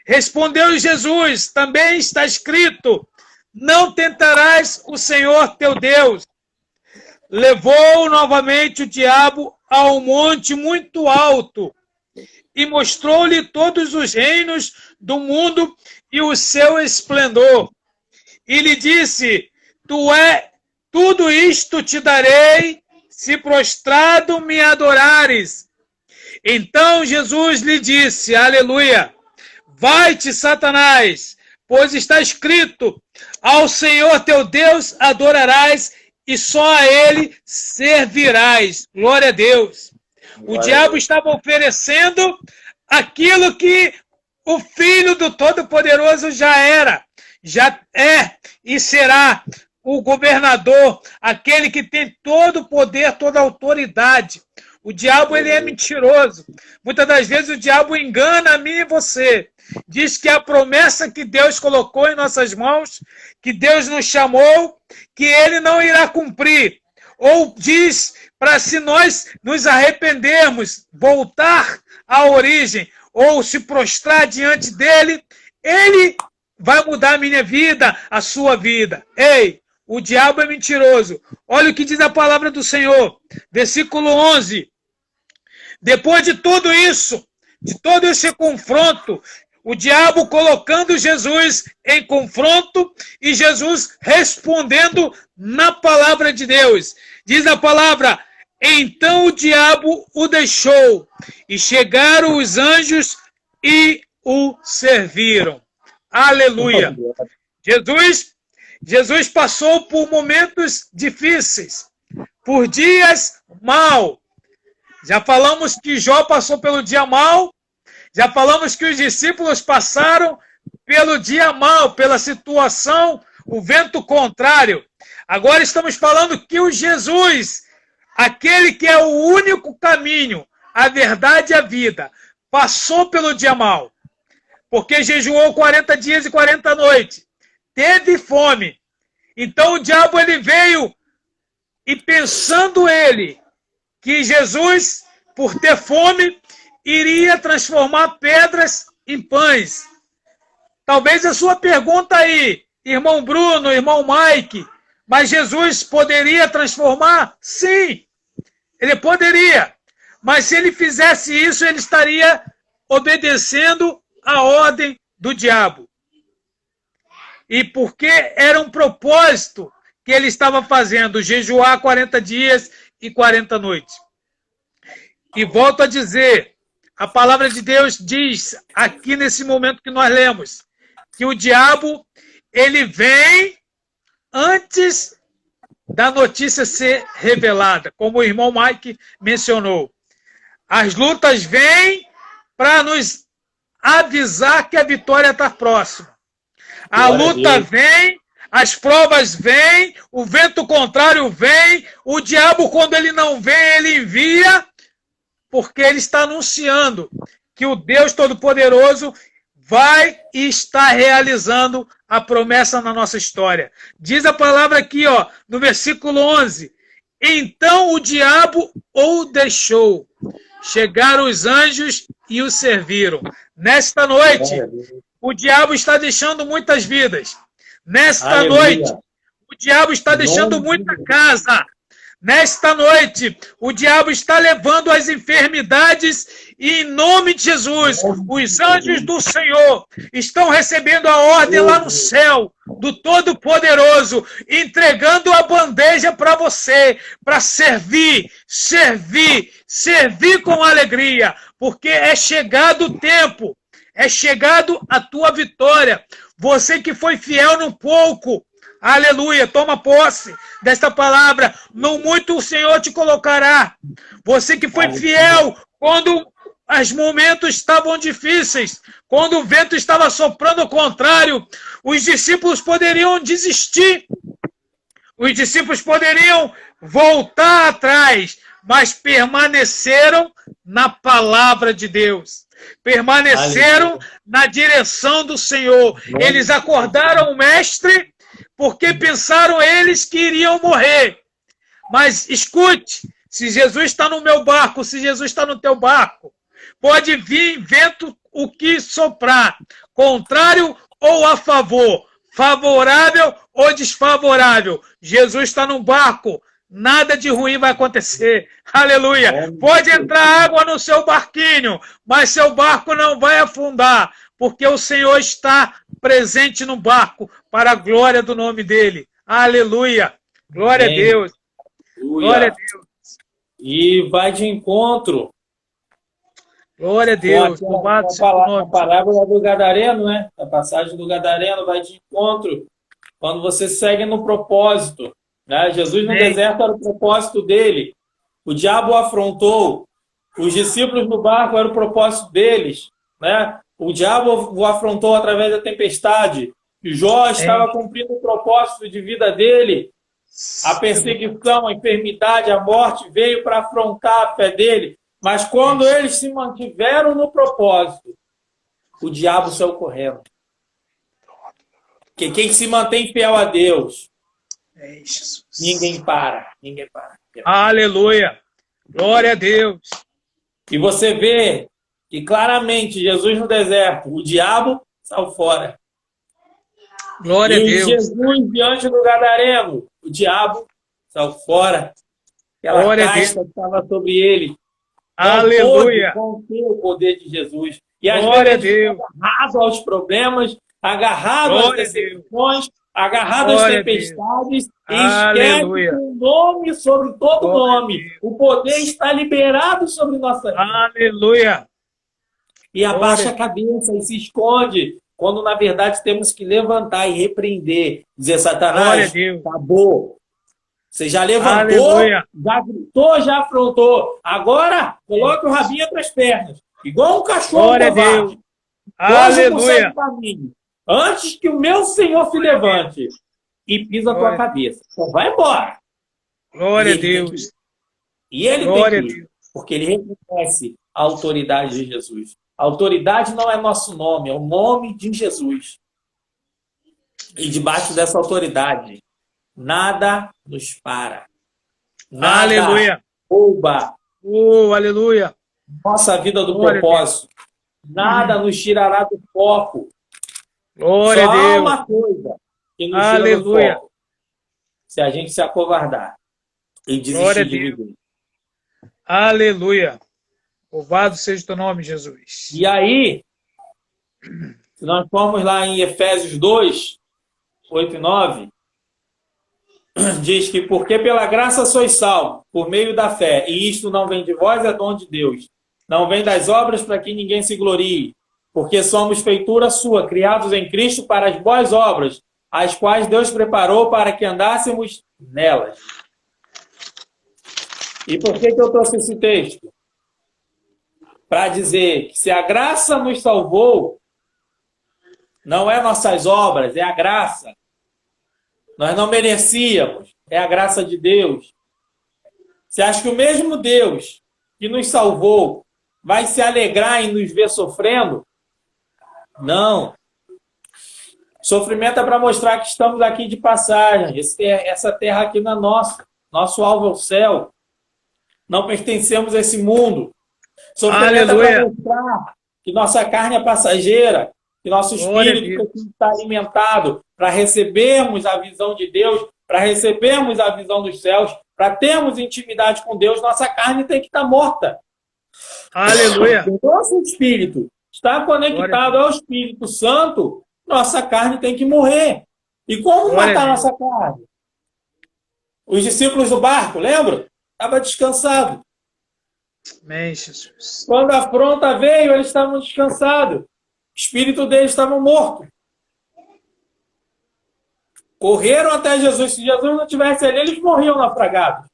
Respondeu Jesus, também está escrito, não tentarás o Senhor teu Deus. Levou novamente o diabo a um monte muito alto e mostrou-lhe todos os reinos do mundo e o seu esplendor. E lhe disse, tudo isto te darei, se prostrado me adorares. Então Jesus lhe disse, aleluia, vai-te, Satanás, pois está escrito, ao Senhor teu Deus adorarás e só a ele servirás. Glória a Deus. O diabo estava oferecendo aquilo que o Filho do Todo-Poderoso já era, já é e será o governador, aquele que tem todo o poder, toda a autoridade. O diabo, ele é mentiroso. Muitas das vezes o diabo engana a mim e você. Diz que a promessa que Deus colocou em nossas mãos, que Deus nos chamou, que ele não irá cumprir. Ou diz para se nós nos arrependermos, voltar à origem, ou se prostrar diante dele, ele vai mudar a minha vida, a sua vida. Ei, o diabo é mentiroso. Olha o que diz a palavra do Senhor. Versículo 11. Depois de tudo isso, de todo esse confronto, o diabo colocando Jesus em confronto e Jesus respondendo na palavra de Deus. Diz a palavra: então o diabo o deixou, e chegaram os anjos e o serviram. Aleluia! Jesus passou por momentos difíceis, por dias maus. Já falamos que Jó passou pelo dia mau, já falamos que os discípulos passaram pelo dia mau, pela situação, o vento contrário. Agora estamos falando que o Jesus, aquele que é o único caminho, a verdade e a vida, passou pelo dia mau, porque jejuou 40 dias e 40 noites, teve fome. Então o diabo ele veio e pensando ele que Jesus, por ter fome, iria transformar pedras em pães. Talvez a sua pergunta aí, irmão Bruno, irmão Mike, mas Jesus poderia transformar? Sim, ele poderia. Mas se ele fizesse isso, ele estaria obedecendo a ordem do diabo. E porque era um propósito que ele estava fazendo, jejuar 40 dias e 40 noites. E volto a dizer, a palavra de Deus diz, aqui nesse momento que nós lemos, que o diabo, ele vem antes da notícia ser revelada, como o irmão Mike mencionou. As lutas vêm para nos avisar que a vitória está próxima. A luta vem, as provas vêm, o vento contrário vem, o diabo, quando ele não vem, ele envia, porque ele está anunciando que o Deus Todo-Poderoso vai e está realizando a promessa na nossa história. Diz a palavra aqui, ó, no versículo 11. Então o diabo o deixou. Chegaram os anjos e o serviram. Nesta noite, o diabo está deixando muitas vidas. Nesta noite, o diabo está deixando muita casa. Nesta noite, o diabo está levando as enfermidades e, em nome de Jesus, os anjos do Senhor estão recebendo a ordem lá no céu do Todo-Poderoso, entregando a bandeja para você, para servir com alegria, porque é chegado o tempo, é chegado a tua vitória. Você que foi fiel no pouco, aleluia, toma posse desta palavra. No muito o Senhor te colocará. Você que foi fiel quando os momentos estavam difíceis, quando o vento estava soprando ao contrário, os discípulos poderiam desistir. Os discípulos poderiam voltar atrás, mas permaneceram na palavra de Deus. Permaneceram na direção do Senhor. Eles acordaram o mestre porque pensaram eles que iriam morrer. Mas escute, se Jesus está no meu barco, se Jesus está no teu barco, pode vir vento o que soprar, contrário ou a favor, favorável ou desfavorável. Jesus está no barco, nada de ruim vai acontecer. Aleluia! Pode entrar água no seu barquinho, mas seu barco não vai afundar, porque o Senhor está presente no barco para a glória do nome dele. Aleluia! Glória a Deus! Glória a Deus! E vai de encontro. Glória a Deus! A parábola do Gadareno, né? A passagem do Gadareno vai de encontro quando você segue no propósito. Né? Jesus no deserto era o propósito dele. O diabo o afrontou. Os discípulos no barco era o propósito deles. Né? O diabo o afrontou através da tempestade. E Jó estava cumprindo o propósito de vida dele. A perseguição, a enfermidade, a morte veio para afrontar a fé dele. Mas quando eles se mantiveram no propósito, o diabo saiu correndo. Porque quem se mantém fiel a Deus, ninguém para. Ninguém para. Aleluia! Glória a Deus! E você vê que claramente Jesus no deserto, o diabo saiu fora. Glória a Deus! Jesus diante do Gadareno, o diabo saiu fora. Aquela casta que estava sobre ele. Não Aleluia. pôde conter o poder de Jesus. E às Glória a vezes a gente Deus. fica agarrado aos problemas, agarrado às Glória a Deus. decepções, agarrado às Glória a Deus. tempestades, e esquece Aleluia. que o nome sobre todo Glória a nome, Deus. o poder está liberado sobre nossa vida. Aleluia. E abaixa Glória. a cabeça e se esconde, quando na verdade temos que levantar e repreender, dizer, Glória a Satanás, Deus. acabou. Você já levantou, Aleluia. já gritou, já afrontou. Agora, coloque o rabinho entre as pernas. Igual um cachorro Glória a covarde. Deus. Foge por Aleluia. certo caminho. Antes que o meu Senhor se levante e pisa a tua Glória. cabeça. Então vai embora. Glória a E ele tem que Deus. ir. E ele Glória a tem que ir. Deus. Porque ele reconhece a autoridade de Jesus. A autoridade não é nosso nome, é o nome de Jesus. E debaixo dessa autoridade, nada nos para. Nada Aleluia. rouba Oh, aleluia. nossa vida do Glória a propósito. Nada nos tirará do foco. Glória Só a Deus. uma coisa que nos tira do Aleluia. foco. Se a gente se acovardar e Glória a desistir de Deus. viver. Aleluia. Louvado seja o teu nome, Jesus. E aí, se nós formos lá em Efésios 2, 8 e 9, diz que porque pela graça sois salvos, por meio da fé, e isto não vem de vós, é dom de Deus. Não vem das obras para que ninguém se glorie, porque somos feitura sua, criados em Cristo para as boas obras, as quais Deus preparou para que andássemos nelas. E por que eu trouxe esse texto? Para dizer que se a graça nos salvou, não é nossas obras, é a graça. Nós não merecíamos, é a graça de Deus. Você acha que o mesmo Deus que nos salvou vai se alegrar em nos ver sofrendo? Não. Sofrimento é para mostrar que estamos aqui de passagem. Essa terra aqui não é nossa. Nosso alvo é o céu. Não pertencemos a esse mundo. Sofrimento é para mostrar que nossa carne é passageira, que nosso espírito precisa estar alimentado para recebermos a visão de Deus, para recebermos a visão dos céus, para termos intimidade com Deus. Nossa carne tem que estar morta. Aleluia. O nosso espírito está conectado ao Espírito Santo, nossa carne tem que morrer. E como matar nossa carne? Os discípulos do barco, lembra? Estavam descansados. Amém, Jesus. Quando a afronta veio, eles estavam descansados. O espírito deles estava morto. Correram até Jesus. Se Jesus não tivesse ali, eles morriam naufragados.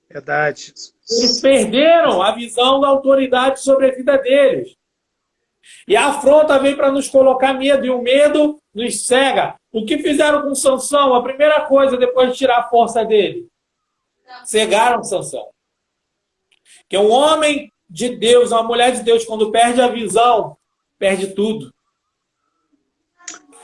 Verdade, Jesus. Eles perderam a visão da autoridade sobre a vida deles. E a afronta vem para nos colocar medo, e o medo nos cega. O que fizeram com Sansão? A primeira coisa, depois de tirar a força dele, cegaram Sansão. Que um homem de Deus, uma mulher de Deus, quando perde a visão, perde tudo.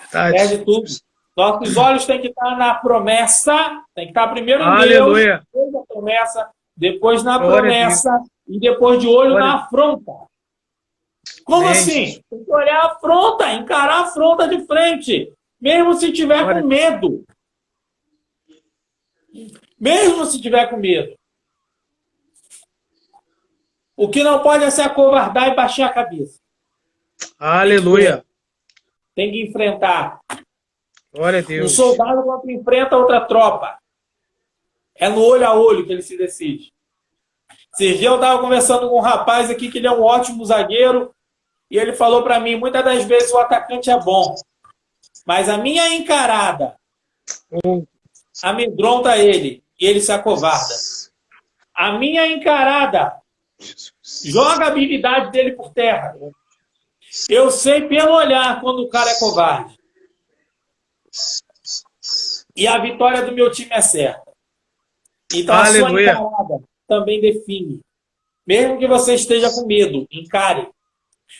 Verdade. Perde tudo. Nossos olhos têm que estar na promessa, tem que estar primeiro em Aleluia. Deus, depois na promessa, depois na Glória promessa e depois de olho Glória. na afronta. Como Amém, assim? Jesus. Tem que olhar a afronta, encarar a afronta de frente, mesmo se tiver Glória. com medo. Mesmo se tiver com medo. O que não pode é se acovardar e baixar a cabeça. Aleluia. Tem que enfrentar. Glória a Um Deus. soldado quando enfrenta outra tropa. É no olho a olho que ele se decide. Esses dias eu estava conversando com um rapaz aqui que ele é um ótimo zagueiro e ele falou para mim, muitas das vezes o atacante é bom, mas a minha encarada amedronta ele e ele se acovarda. A minha encarada joga a habilidade dele por terra. Eu sei pelo olhar quando o cara é covarde. E a vitória do meu time é certa. Então Aleluia. a sua encarada também define. Mesmo que você esteja com medo, encare.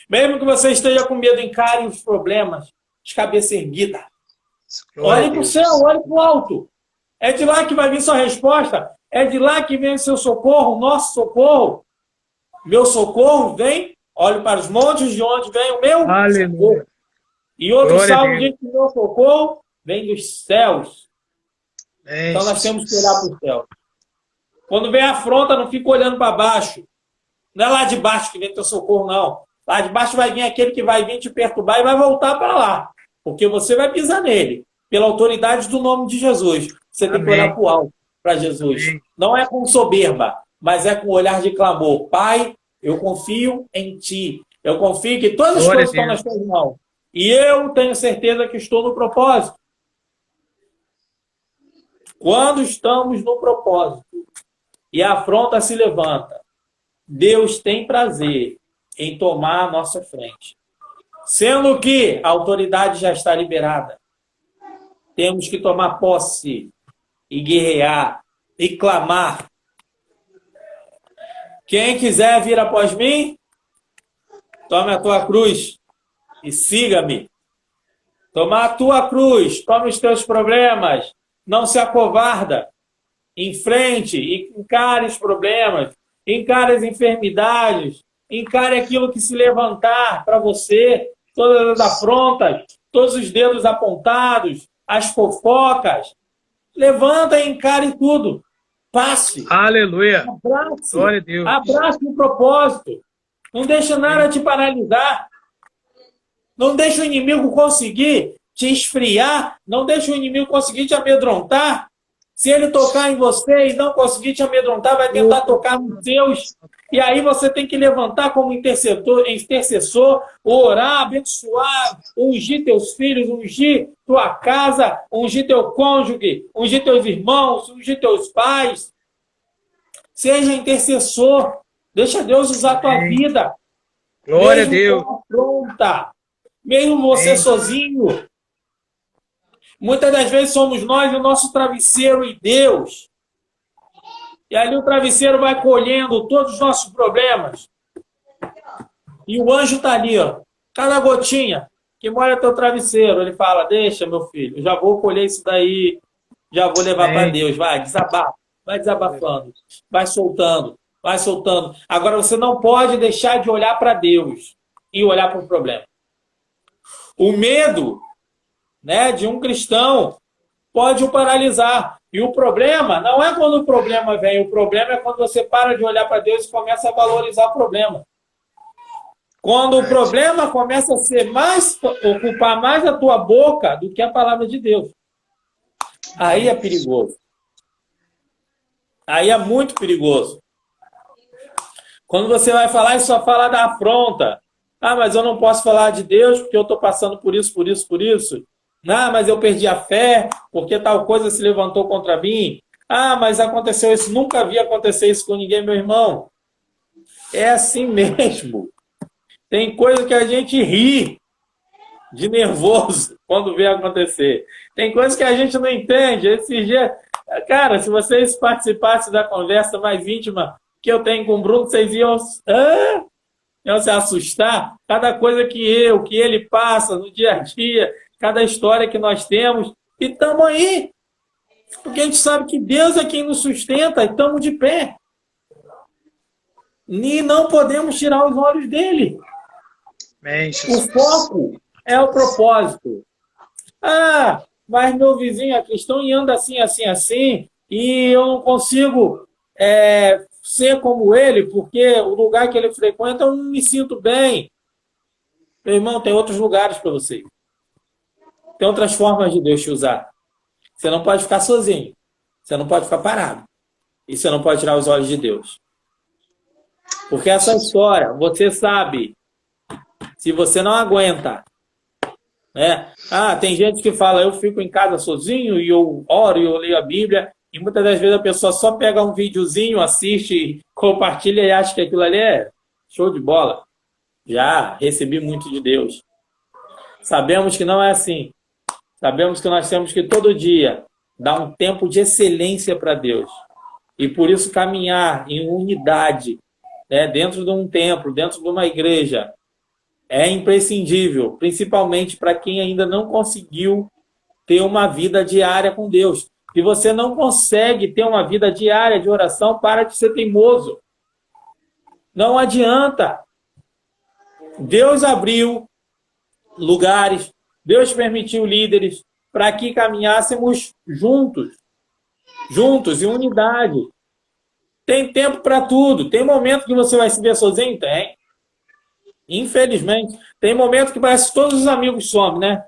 Mesmo que você esteja com medo, encare os problemas de cabeça erguida. Glória Olhe a para o Deus. céu, olhe para o alto. É de lá que vai vir sua resposta. É de lá que vem o seu socorro, o nosso socorro. Meu socorro vem, olhe para os montes de onde vem o meu Aleluia. socorro. E outro Glória a salmo Deus. diz que o meu socorro vem dos céus. Amém, Então nós Jesus. temos que olhar para o céu. Quando vem a afronta, não fica olhando para baixo. Não é lá de baixo que vem teu socorro, não. Lá de baixo vai vir aquele que vai vir te perturbar e vai voltar para lá. Porque você vai pisar nele. Pela autoridade do nome de Jesus. Você tem que olhar para o alto, para Jesus. Não é com soberba, mas é com olhar de clamor. Pai, eu confio em Ti. Eu confio que todas as coisas estão nas Tuas mãos. E eu tenho certeza que estou no propósito. Quando estamos no propósito e a afronta se levanta, Deus tem prazer em tomar a nossa frente. Sendo que a autoridade já está liberada. Temos que tomar posse e guerrear e clamar. Quem quiser vir após mim, tome a tua cruz e siga-me. Toma a tua cruz, tome os teus problemas, não se acovarda. Enfrente e encare os problemas, encare as enfermidades, encare aquilo que se levantar para você, todas as afrontas, todos os dedos apontados, as fofocas. Levanta e encare tudo. Passe. Aleluia. Abrace. Glória a Deus. Abrace o propósito. Não deixa nada te paralisar. Não deixa o inimigo conseguir te esfriar. Não deixa o inimigo conseguir te amedrontar. Se ele tocar em você e não conseguir te amedrontar, vai tentar tocar nos seus. E aí você tem que levantar como intercessor, orar, abençoar, ungir teus filhos, ungir tua casa, ungir teu cônjuge, ungir teus irmãos, ungir teus pais. Seja intercessor. Deixa Deus usar a tua vida. Glória a Deus. Pronta. Mesmo você sozinho. Muitas das vezes somos nós o nosso travesseiro e Deus. E ali o travesseiro vai colhendo todos os nossos problemas. E o anjo está ali, ó, cada gotinha que molha teu travesseiro. Ele fala, deixa, meu filho, eu já vou colher isso daí, já vou levar para Deus. Vai, desabafa, vai desabafando, vai soltando, vai soltando. Agora você não pode deixar de olhar para Deus e olhar para o problema. O medo, né, de um cristão pode o paralisar. E o problema não é quando o problema vem, o problema é quando você para de olhar para Deus e começa a valorizar o problema. Quando o problema começa a ser ocupar mais a tua boca do que a palavra de Deus. Aí é perigoso. Aí é muito perigoso. Quando você vai falar e só fala da afronta. Ah, mas eu não posso falar de Deus porque eu estou passando por isso, por isso, por isso. Ah, mas eu perdi a fé porque tal coisa se levantou contra mim. Ah, mas aconteceu isso. Nunca vi acontecer isso com ninguém, meu irmão. É assim mesmo. Tem coisa que a gente ri de nervoso quando vê acontecer. Tem coisa que a gente não entende. Esse dia, cara, se vocês participassem da conversa mais íntima que eu tenho com o Bruno, vocês iam se assustar. Cada coisa que ele passa no dia a dia, cada história que nós temos, e estamos aí. Porque a gente sabe que Deus é quem nos sustenta e estamos de pé. E não podemos tirar os olhos dele. O foco é o propósito. Ah, mas meu vizinho é cristão e anda assim, assim, assim, e eu não consigo ser como ele, porque o lugar que ele frequenta eu não me sinto bem. Meu irmão, tem outros lugares para você. Tem outras formas de Deus te usar. Você não pode ficar sozinho. Você não pode ficar parado. E você não pode tirar os olhos de Deus. Porque essa história, você sabe, se você não aguenta, né? Ah, tem gente que fala, eu fico em casa sozinho e eu oro e eu leio a Bíblia, e muitas das vezes a pessoa só pega um videozinho, assiste, compartilha e acha que aquilo ali é show de bola. Já recebi muito de Deus. Sabemos que não é assim. Sabemos que nós temos que todo dia dar um tempo de excelência para Deus. E por isso caminhar em unidade, né, dentro de um templo, dentro de uma igreja, é imprescindível, principalmente para quem ainda não conseguiu ter uma vida diária com Deus. Se você não consegue ter uma vida diária de oração, para de ser teimoso. Não adianta. Deus abriu lugares, Deus permitiu líderes para que caminhássemos juntos, em unidade. Tem tempo para tudo. Tem momento que você vai se ver sozinho? Tem. Infelizmente. Tem momento que parece que todos os amigos somem, né?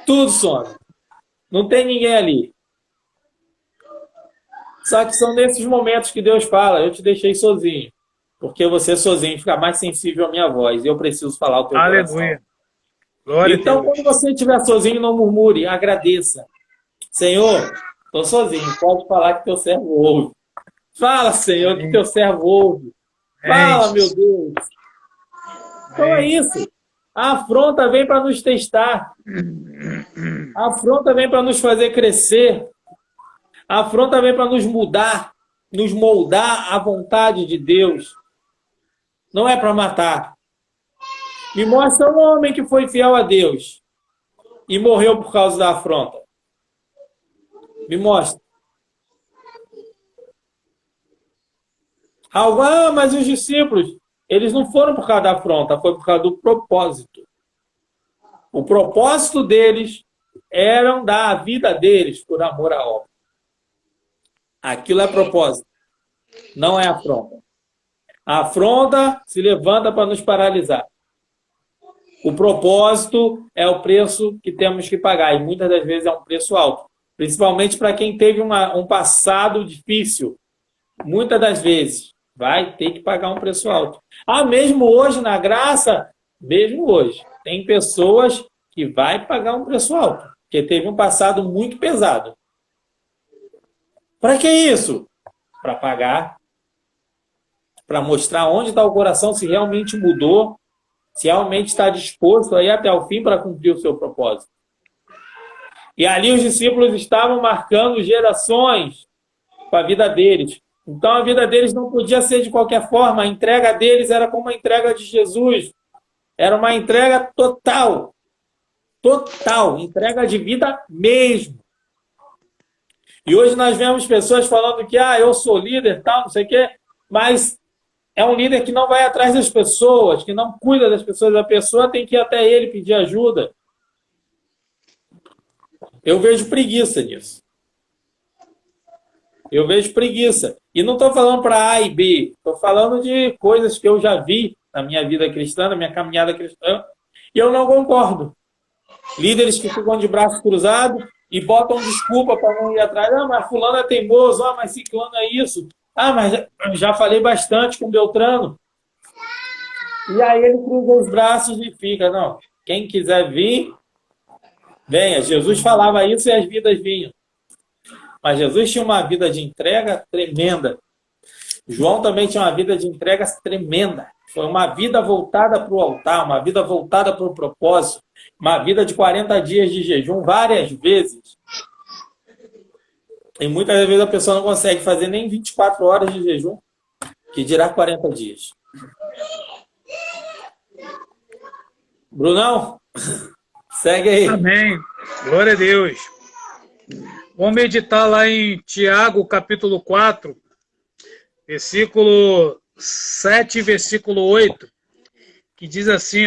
Tudo some. Não tem ninguém ali. Só que são nesses momentos que Deus fala, eu te deixei sozinho. Porque você sozinho fica mais sensível à minha voz. E eu preciso falar o teu coração. Aleluia. Glória Então, a Deus. quando você estiver sozinho, não murmure, agradeça. Senhor, estou sozinho, pode falar que teu servo ouve. Fala, Senhor, que teu servo ouve. Fala, meu Deus. Então é isso. A afronta vem para nos testar. A afronta vem para nos fazer crescer. A afronta vem para nos mudar, nos moldar à vontade de Deus. Não é para matar. Me mostra um homem que foi fiel a Deus e morreu por causa da afronta. Me mostra. Mas os discípulos, eles não foram por causa da afronta, foi por causa do propósito. O propósito deles era dar a vida deles por amor à obra. Aquilo é propósito, não é afronta. A afronta se levanta para nos paralisar. O propósito é o preço que temos que pagar, e muitas das vezes é um preço alto. Principalmente para quem teve um passado difícil. Muitas das vezes vai ter que pagar um preço alto. Mesmo hoje, na graça, mesmo hoje, tem pessoas que vai pagar um preço alto, porque teve um passado muito pesado. Para que isso? Para pagar, para mostrar onde está o coração, se realmente mudou, se realmente está disposto a ir até o fim para cumprir o seu propósito. E ali os discípulos estavam marcando gerações com a vida deles. Então a vida deles não podia ser de qualquer forma. A entrega deles era como a entrega de Jesus. Era uma entrega total. Total. Entrega de vida mesmo. E hoje nós vemos pessoas falando que eu sou líder, tal, não sei o quê, mas é um líder que não vai atrás das pessoas, que não cuida das pessoas. A pessoa tem que ir até ele pedir ajuda. Eu vejo preguiça nisso. Eu vejo preguiça. E não estou falando para A e B. Estou falando de coisas que eu já vi na minha vida cristã, na minha caminhada cristã, e eu não concordo. Líderes que ficam de braços cruzados e botam desculpa para não ir atrás. Mas fulano é teimoso. Mas ciclano é isso. Mas já falei bastante com Beltrano. E aí ele cruza os braços e fica. Não, quem quiser vir, venha. Jesus falava isso e as vidas vinham. Mas Jesus tinha uma vida de entrega tremenda. João também tinha uma vida de entrega tremenda. Foi uma vida voltada para o altar, uma vida voltada para o propósito, uma vida de 40 dias de jejum várias vezes. E muitas vezes a pessoa não consegue fazer nem 24 horas de jejum, que dirá 40 dias. Brunão, segue aí. Amém. Glória a Deus. Vamos meditar lá em Tiago, capítulo 4, versículo 7 e versículo 8, que diz assim,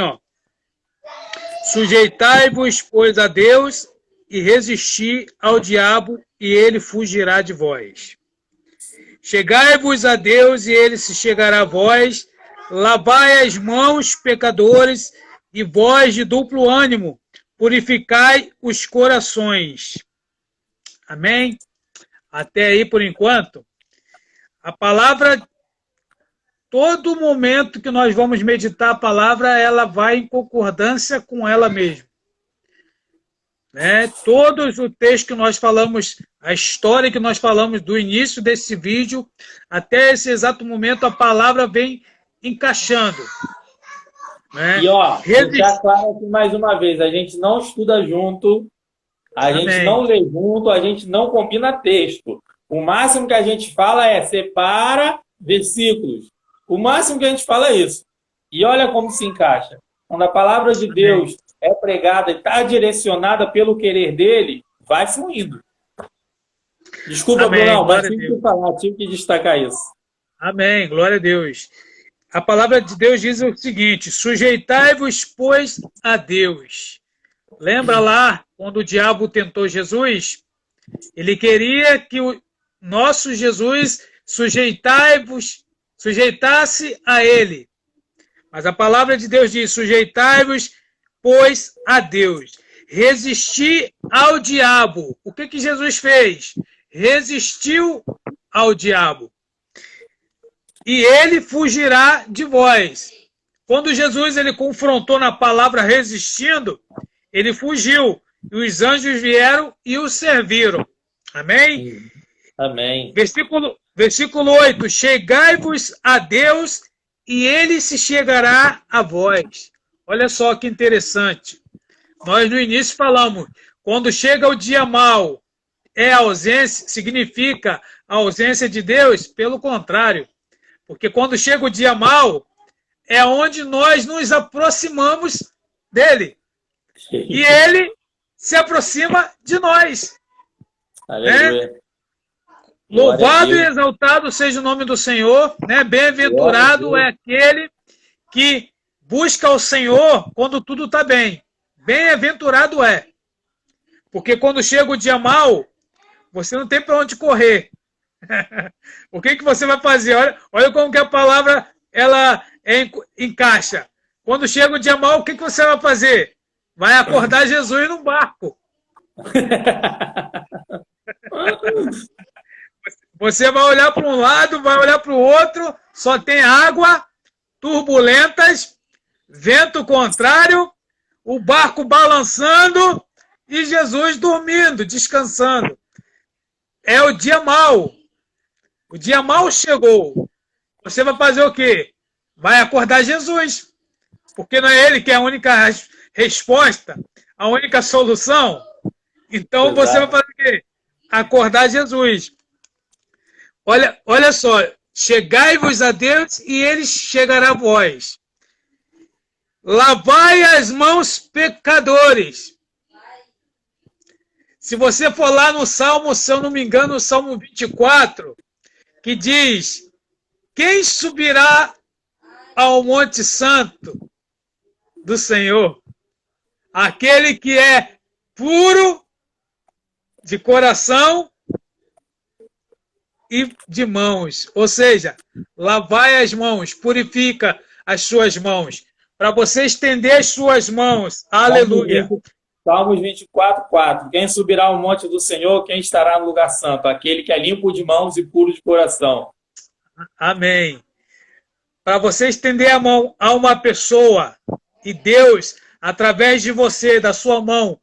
sujeitai-vos, pois, a Deus e resisti ao diabo, e ele fugirá de vós. Chegai-vos a Deus, e ele se chegará a vós. Lavai as mãos, pecadores, e vós de duplo ânimo, purificai os corações. Amém? Até aí, por enquanto, a palavra, todo momento que nós vamos meditar a palavra, ela vai em concordância com ela mesma. Todos o texto que nós falamos, a história que nós falamos do início desse vídeo, até esse exato momento, a palavra vem encaixando. E deixar claro aqui mais uma vez, a gente não estuda junto, a gente não lê junto, a gente não combina texto. O máximo que a gente fala é separa versículos. O máximo que a gente fala é isso. E olha como se encaixa. Quando a palavra de Deus é pregada e está direcionada pelo querer dele, vai fluindo. Desculpa, Bruno, mas tive que falar, tive que destacar isso. Amém, glória a Deus. A palavra de Deus diz o seguinte: sujeitai-vos, pois, a Deus. Lembra lá, quando o diabo tentou Jesus? Ele queria que o nosso Jesus sujeitasse a ele. Mas a palavra de Deus diz, sujeitai-vos, pois, a Deus. Resistir ao diabo. O que Jesus fez? Resistiu ao diabo. E ele fugirá de vós. Quando Jesus ele confrontou na palavra resistindo, ele fugiu. E os anjos vieram e o serviram. Amém? Amém. Versículo 8. Chegai-vos a Deus e ele se chegará a vós. Olha só que interessante. Nós no início falamos, quando chega o dia mau, é ausência, significa a ausência de Deus? Pelo contrário. Porque quando chega o dia mau, é onde nós nos aproximamos dele. E ele se aproxima de nós. Aleluia. Né? Louvado e exaltado seja o nome do Senhor. Né? Bem-aventurado é aquele que busca o Senhor quando tudo está bem. Bem-aventurado é. Porque quando chega o dia mau, você não tem para onde correr. O que você vai fazer? Olha como que a palavra ela encaixa. Quando chega o dia mau, o que você vai fazer? Vai acordar Jesus num barco. Você vai olhar para um lado, vai olhar para o outro, só tem água, turbulentas, vento contrário, o barco balançando e Jesus dormindo, descansando. É o dia mau. O dia mau chegou. Você vai fazer o quê? Vai acordar Jesus. Porque não é ele que é a única resposta, a única solução. Então exato. Você vai fazer o quê? Acordar Jesus. Olha só. Chegai-vos a Deus e ele chegará a vós. Lavai as mãos, pecadores. Se você for lá no Salmo, se eu não me engano, no Salmo 24, que diz, quem subirá ao Monte Santo do Senhor? Aquele que é puro de coração e de mãos. Ou seja, lavai as mãos, purifica as suas mãos. Para você estender as suas mãos. Aleluia. Salmos 24, 4. Quem subirá ao monte do Senhor, quem estará no lugar santo? Aquele que é limpo de mãos e puro de coração. Amém. Para você estender a mão a uma pessoa e Deus, através de você, da sua mão,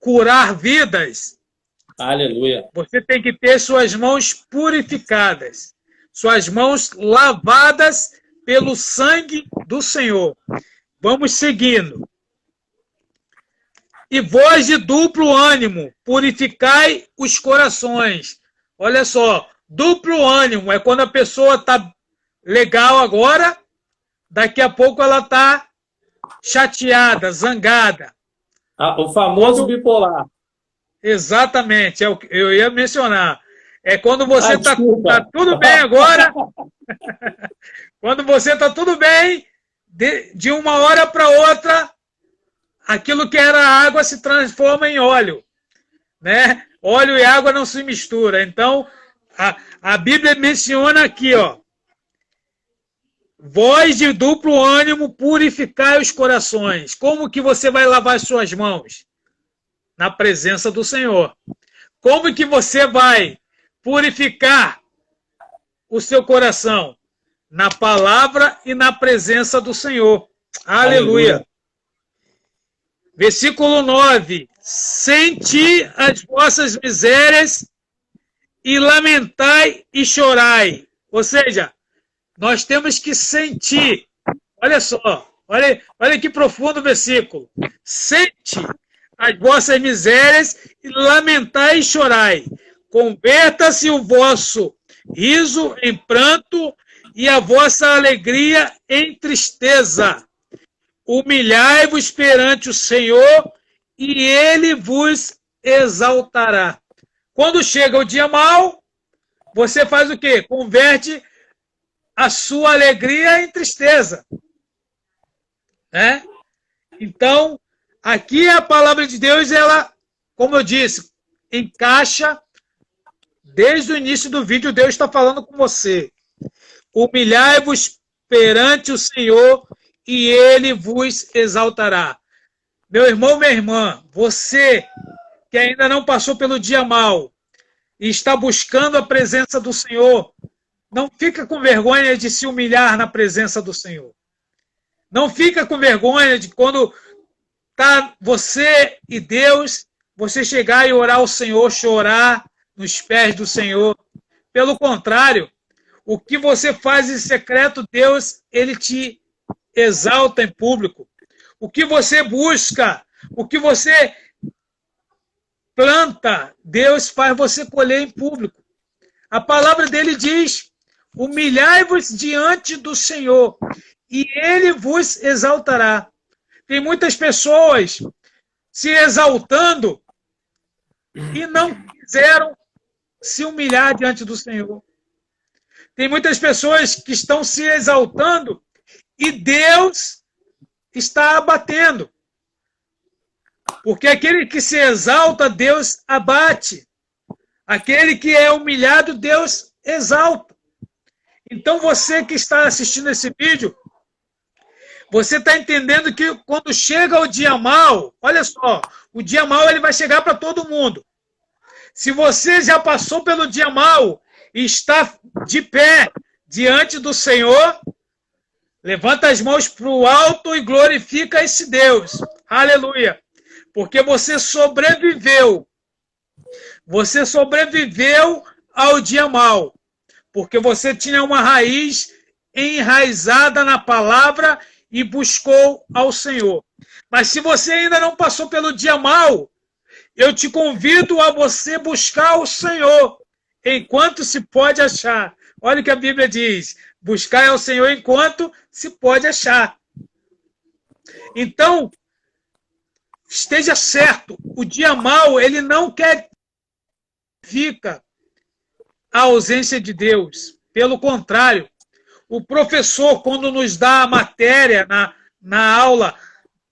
curar vidas. Aleluia. Você tem que ter suas mãos purificadas. Suas mãos lavadas pelo sangue do Senhor. Vamos seguindo. E vós de duplo ânimo, purificai os corações. Olha só, duplo ânimo é quando a pessoa está legal agora, daqui a pouco ela está chateada, zangada. O famoso bipolar. Exatamente, eu ia mencionar. É quando você está tudo bem agora, quando você está tudo bem, de uma hora para outra, aquilo que era água se transforma em óleo, né? Óleo e água não se misturam. Então, a Bíblia menciona aqui, ó, vós de duplo ânimo, purificai os corações. Como que você vai lavar as suas mãos? Na presença do Senhor. Como que você vai purificar o seu coração? Na palavra e na presença do Senhor. Aleluia. Versículo 9. Senti as vossas misérias e lamentai e chorai. Ou seja, nós temos que sentir. Olha só, olha que profundo o versículo. Sente as vossas misérias e lamentai e chorai. Converta-se o vosso riso em pranto e a vossa alegria em tristeza. Humilhai-vos perante o Senhor e Ele vos exaltará. Quando chega o dia mau, você faz o quê? Converte a sua alegria em tristeza. Né? Então, aqui a palavra de Deus, ela, como eu disse, encaixa Desde o início do vídeo, Deus está falando com você. Humilhai-vos perante o Senhor e Ele vos exaltará. Meu irmão, minha irmã, você que ainda não passou pelo dia mau e está buscando a presença do Senhor, não fica com vergonha de se humilhar na presença do Senhor. Não fica com vergonha de quando tá você e Deus, você chegar e orar ao Senhor, chorar nos pés do Senhor. Pelo contrário, o que você faz em secreto, Deus, Ele te exalta em público. O que você busca, o que você planta, Deus faz você colher em público. A palavra dele diz: humilhai-vos diante do Senhor e Ele vos exaltará. Tem muitas pessoas se exaltando e não quiseram se humilhar diante do Senhor. Tem muitas pessoas que estão se exaltando e Deus está abatendo. Porque aquele que se exalta, Deus abate. Aquele que é humilhado, Deus exalta. Então você que está assistindo esse vídeo, você está entendendo que quando chega o dia mau, olha só, o dia mau ele vai chegar para todo mundo. Se você já passou pelo dia mau e está de pé diante do Senhor, levanta as mãos para o alto e glorifica esse Deus. Aleluia. Porque você sobreviveu. Você sobreviveu ao dia mau. Porque você tinha uma raiz enraizada na palavra e buscou ao Senhor. Mas se você ainda não passou pelo dia mau, eu te convido a você buscar o Senhor enquanto se pode achar. Olha o que a Bíblia diz: buscar ao Senhor enquanto se pode achar. Então, esteja certo, o dia mau, ele não quer fica a ausência de Deus. Pelo contrário, o professor, quando nos dá a matéria na aula,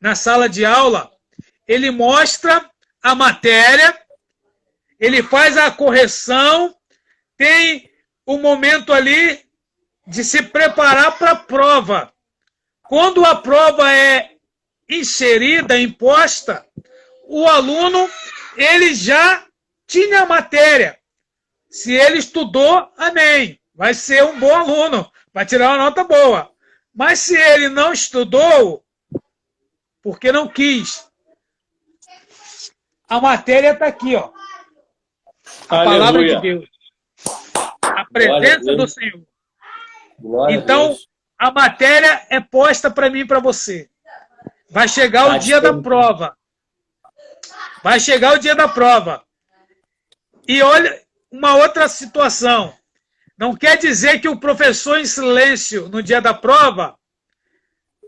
na sala de aula, ele mostra a matéria, ele faz a correção, tem o momento ali de se preparar para a prova. Quando a prova é inserida, imposta, o aluno, ele já tinha a matéria. Se ele estudou, amém, vai ser um bom aluno, vai tirar uma nota boa. Mas se ele não estudou, porque não quis, a matéria está aqui, ó. A palavra de Deus. A presença do Senhor. Então, a matéria é posta para mim e para você. Vai chegar o dia da prova. Vai chegar o dia da prova. E olha, uma outra situação. Não quer dizer que o professor em silêncio no dia da prova,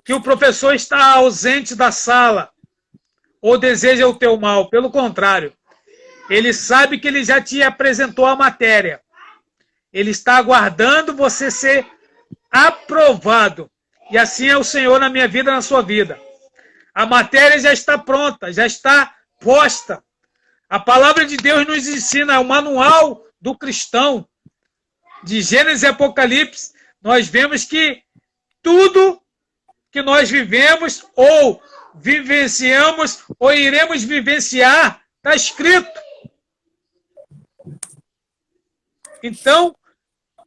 que o professor está ausente da sala ou deseja o teu mal. Pelo contrário, ele sabe que ele já te apresentou a matéria. Ele está aguardando você ser aprovado. E assim é o Senhor na minha vida, na sua vida. A matéria já está pronta, já está posta. A palavra de Deus nos ensina, o manual do cristão. De Gênesis e Apocalipse, nós vemos que tudo que nós vivemos ou vivenciamos ou iremos vivenciar está escrito. Então,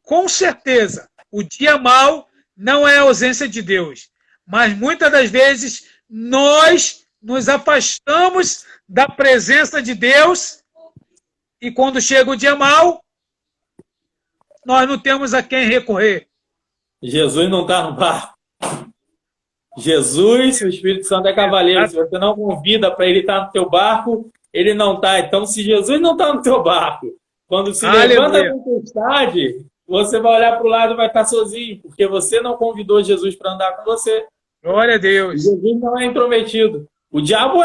com certeza, o dia mau não é a ausência de Deus, mas muitas das vezes nós nos afastamos da presença de Deus e quando chega o dia mau, nós não temos a quem recorrer. Jesus não está no barco. Jesus, o Espírito Santo é cavaleiro. Se você não convida para ele estar no teu barco, ele não está. Então, se Jesus não está no teu barco, quando se levanta a tempestade, você vai olhar para o lado e vai estar sozinho, porque você não convidou Jesus para andar com você. Glória a Deus. Jesus não é intrometido. O diabo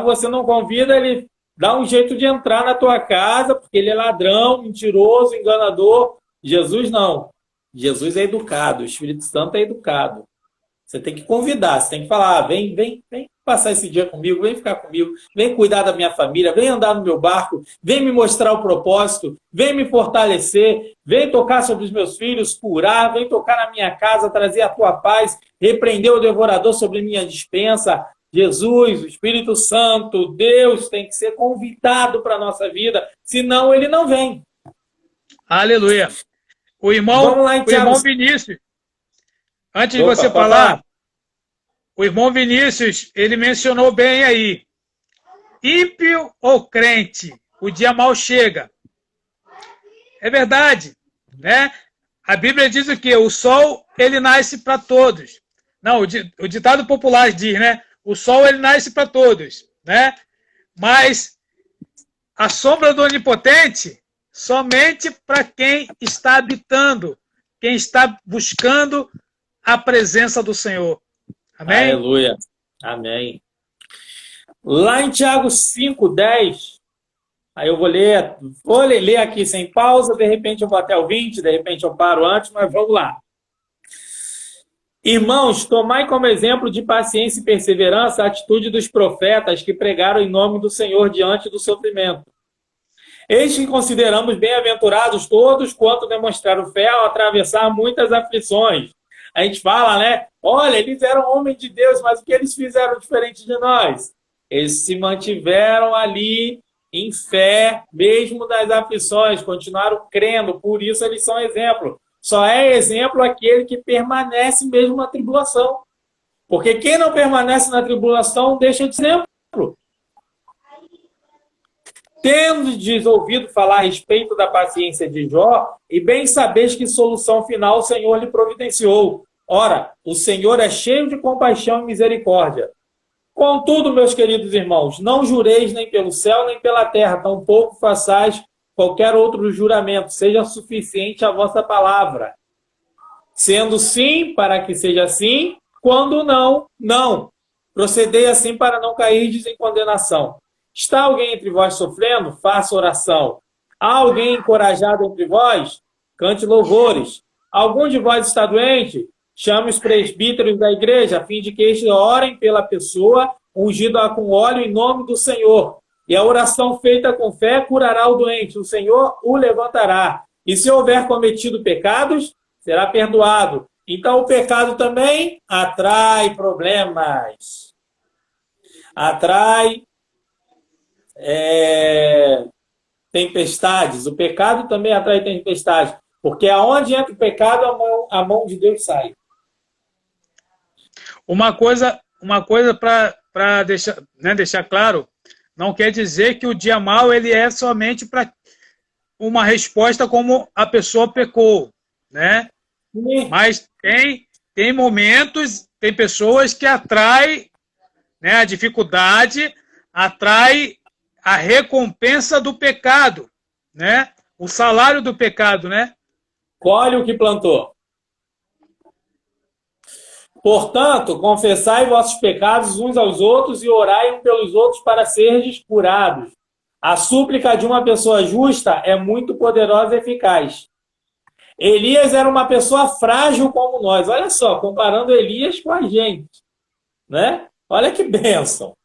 você não convida, ele dá um jeito de entrar na tua casa, porque ele é ladrão, mentiroso, enganador. Jesus não. Jesus é educado, o Espírito Santo é educado. Você tem que convidar, você tem que falar, vem passar esse dia comigo, vem ficar comigo, vem cuidar da minha família, vem andar no meu barco, vem me mostrar o propósito, vem me fortalecer, vem tocar sobre os meus filhos, curar, vem tocar na minha casa, trazer a tua paz, repreender o devorador sobre minha despensa. Jesus, o Espírito Santo, Deus tem que ser convidado para a nossa vida, senão ele não vem. Aleluia. O irmão Vinícius, antes de você falar, o irmão Vinícius, ele mencionou bem aí, ímpio ou crente, o dia mal chega. É verdade, né? A Bíblia diz o quê? O sol, ele nasce para todos. Não, o ditado popular diz, né? O sol, ele nasce para todos, né? Mas a sombra do Onipotente, somente para quem está habitando, quem está buscando a presença do Senhor. Amém? Aleluia. Amém. Lá em Tiago 5:10, aí eu vou ler aqui sem pausa, de repente eu vou até o 20, de repente eu paro antes, mas vamos lá. Irmãos, tomai como exemplo de paciência e perseverança a atitude dos profetas que pregaram em nome do Senhor diante do sofrimento. Eis que consideramos bem-aventurados todos quanto demonstraram fé ao atravessar muitas aflições. A gente fala, né? Olha, eles eram homens de Deus, mas o que eles fizeram diferente de nós? Eles se mantiveram ali em fé, mesmo das aflições, continuaram crendo, por isso eles são exemplo. Só é exemplo aquele que permanece mesmo na tribulação. Porque quem não permanece na tribulação deixa de ser exemplo. Tendes ouvido falar a respeito da paciência de Jó, e bem sabeis que solução final o Senhor lhe providenciou. Ora, o Senhor é cheio de compaixão e misericórdia. Contudo, meus queridos irmãos, não jureis nem pelo céu nem pela terra, tampouco façais qualquer outro juramento, seja suficiente a vossa palavra. Sendo sim, para que seja sim, quando não, não. Procedei assim para não cairdes em condenação. Está alguém entre vós sofrendo? Faça oração. Há alguém encorajado entre vós? Cante louvores. Algum de vós está doente? Chame os presbíteros da igreja, a fim de que estes orem pela pessoa, ungida com óleo em nome do Senhor. E a oração feita com fé curará o doente. O Senhor o levantará. E se houver cometido pecados, será perdoado. Então o pecado também atrai problemas. Atrai tempestades. O pecado também atrai tempestades. Porque aonde entra o pecado, a mão de Deus sai. Uma coisa para deixar claro, não quer dizer que o dia mau ele é somente para uma resposta como a pessoa pecou, né? Sim. Mas tem momentos, tem pessoas que atrai, né, a dificuldade, atrai a recompensa do pecado, né? O salário do pecado, né? Colhe o que plantou. Portanto, confessai vossos pecados uns aos outros e orai uns pelos outros para serdes curados. A súplica de uma pessoa justa é muito poderosa e eficaz. Elias era uma pessoa frágil como nós. Olha só, comparando Elias com a gente, né? Olha que bênção.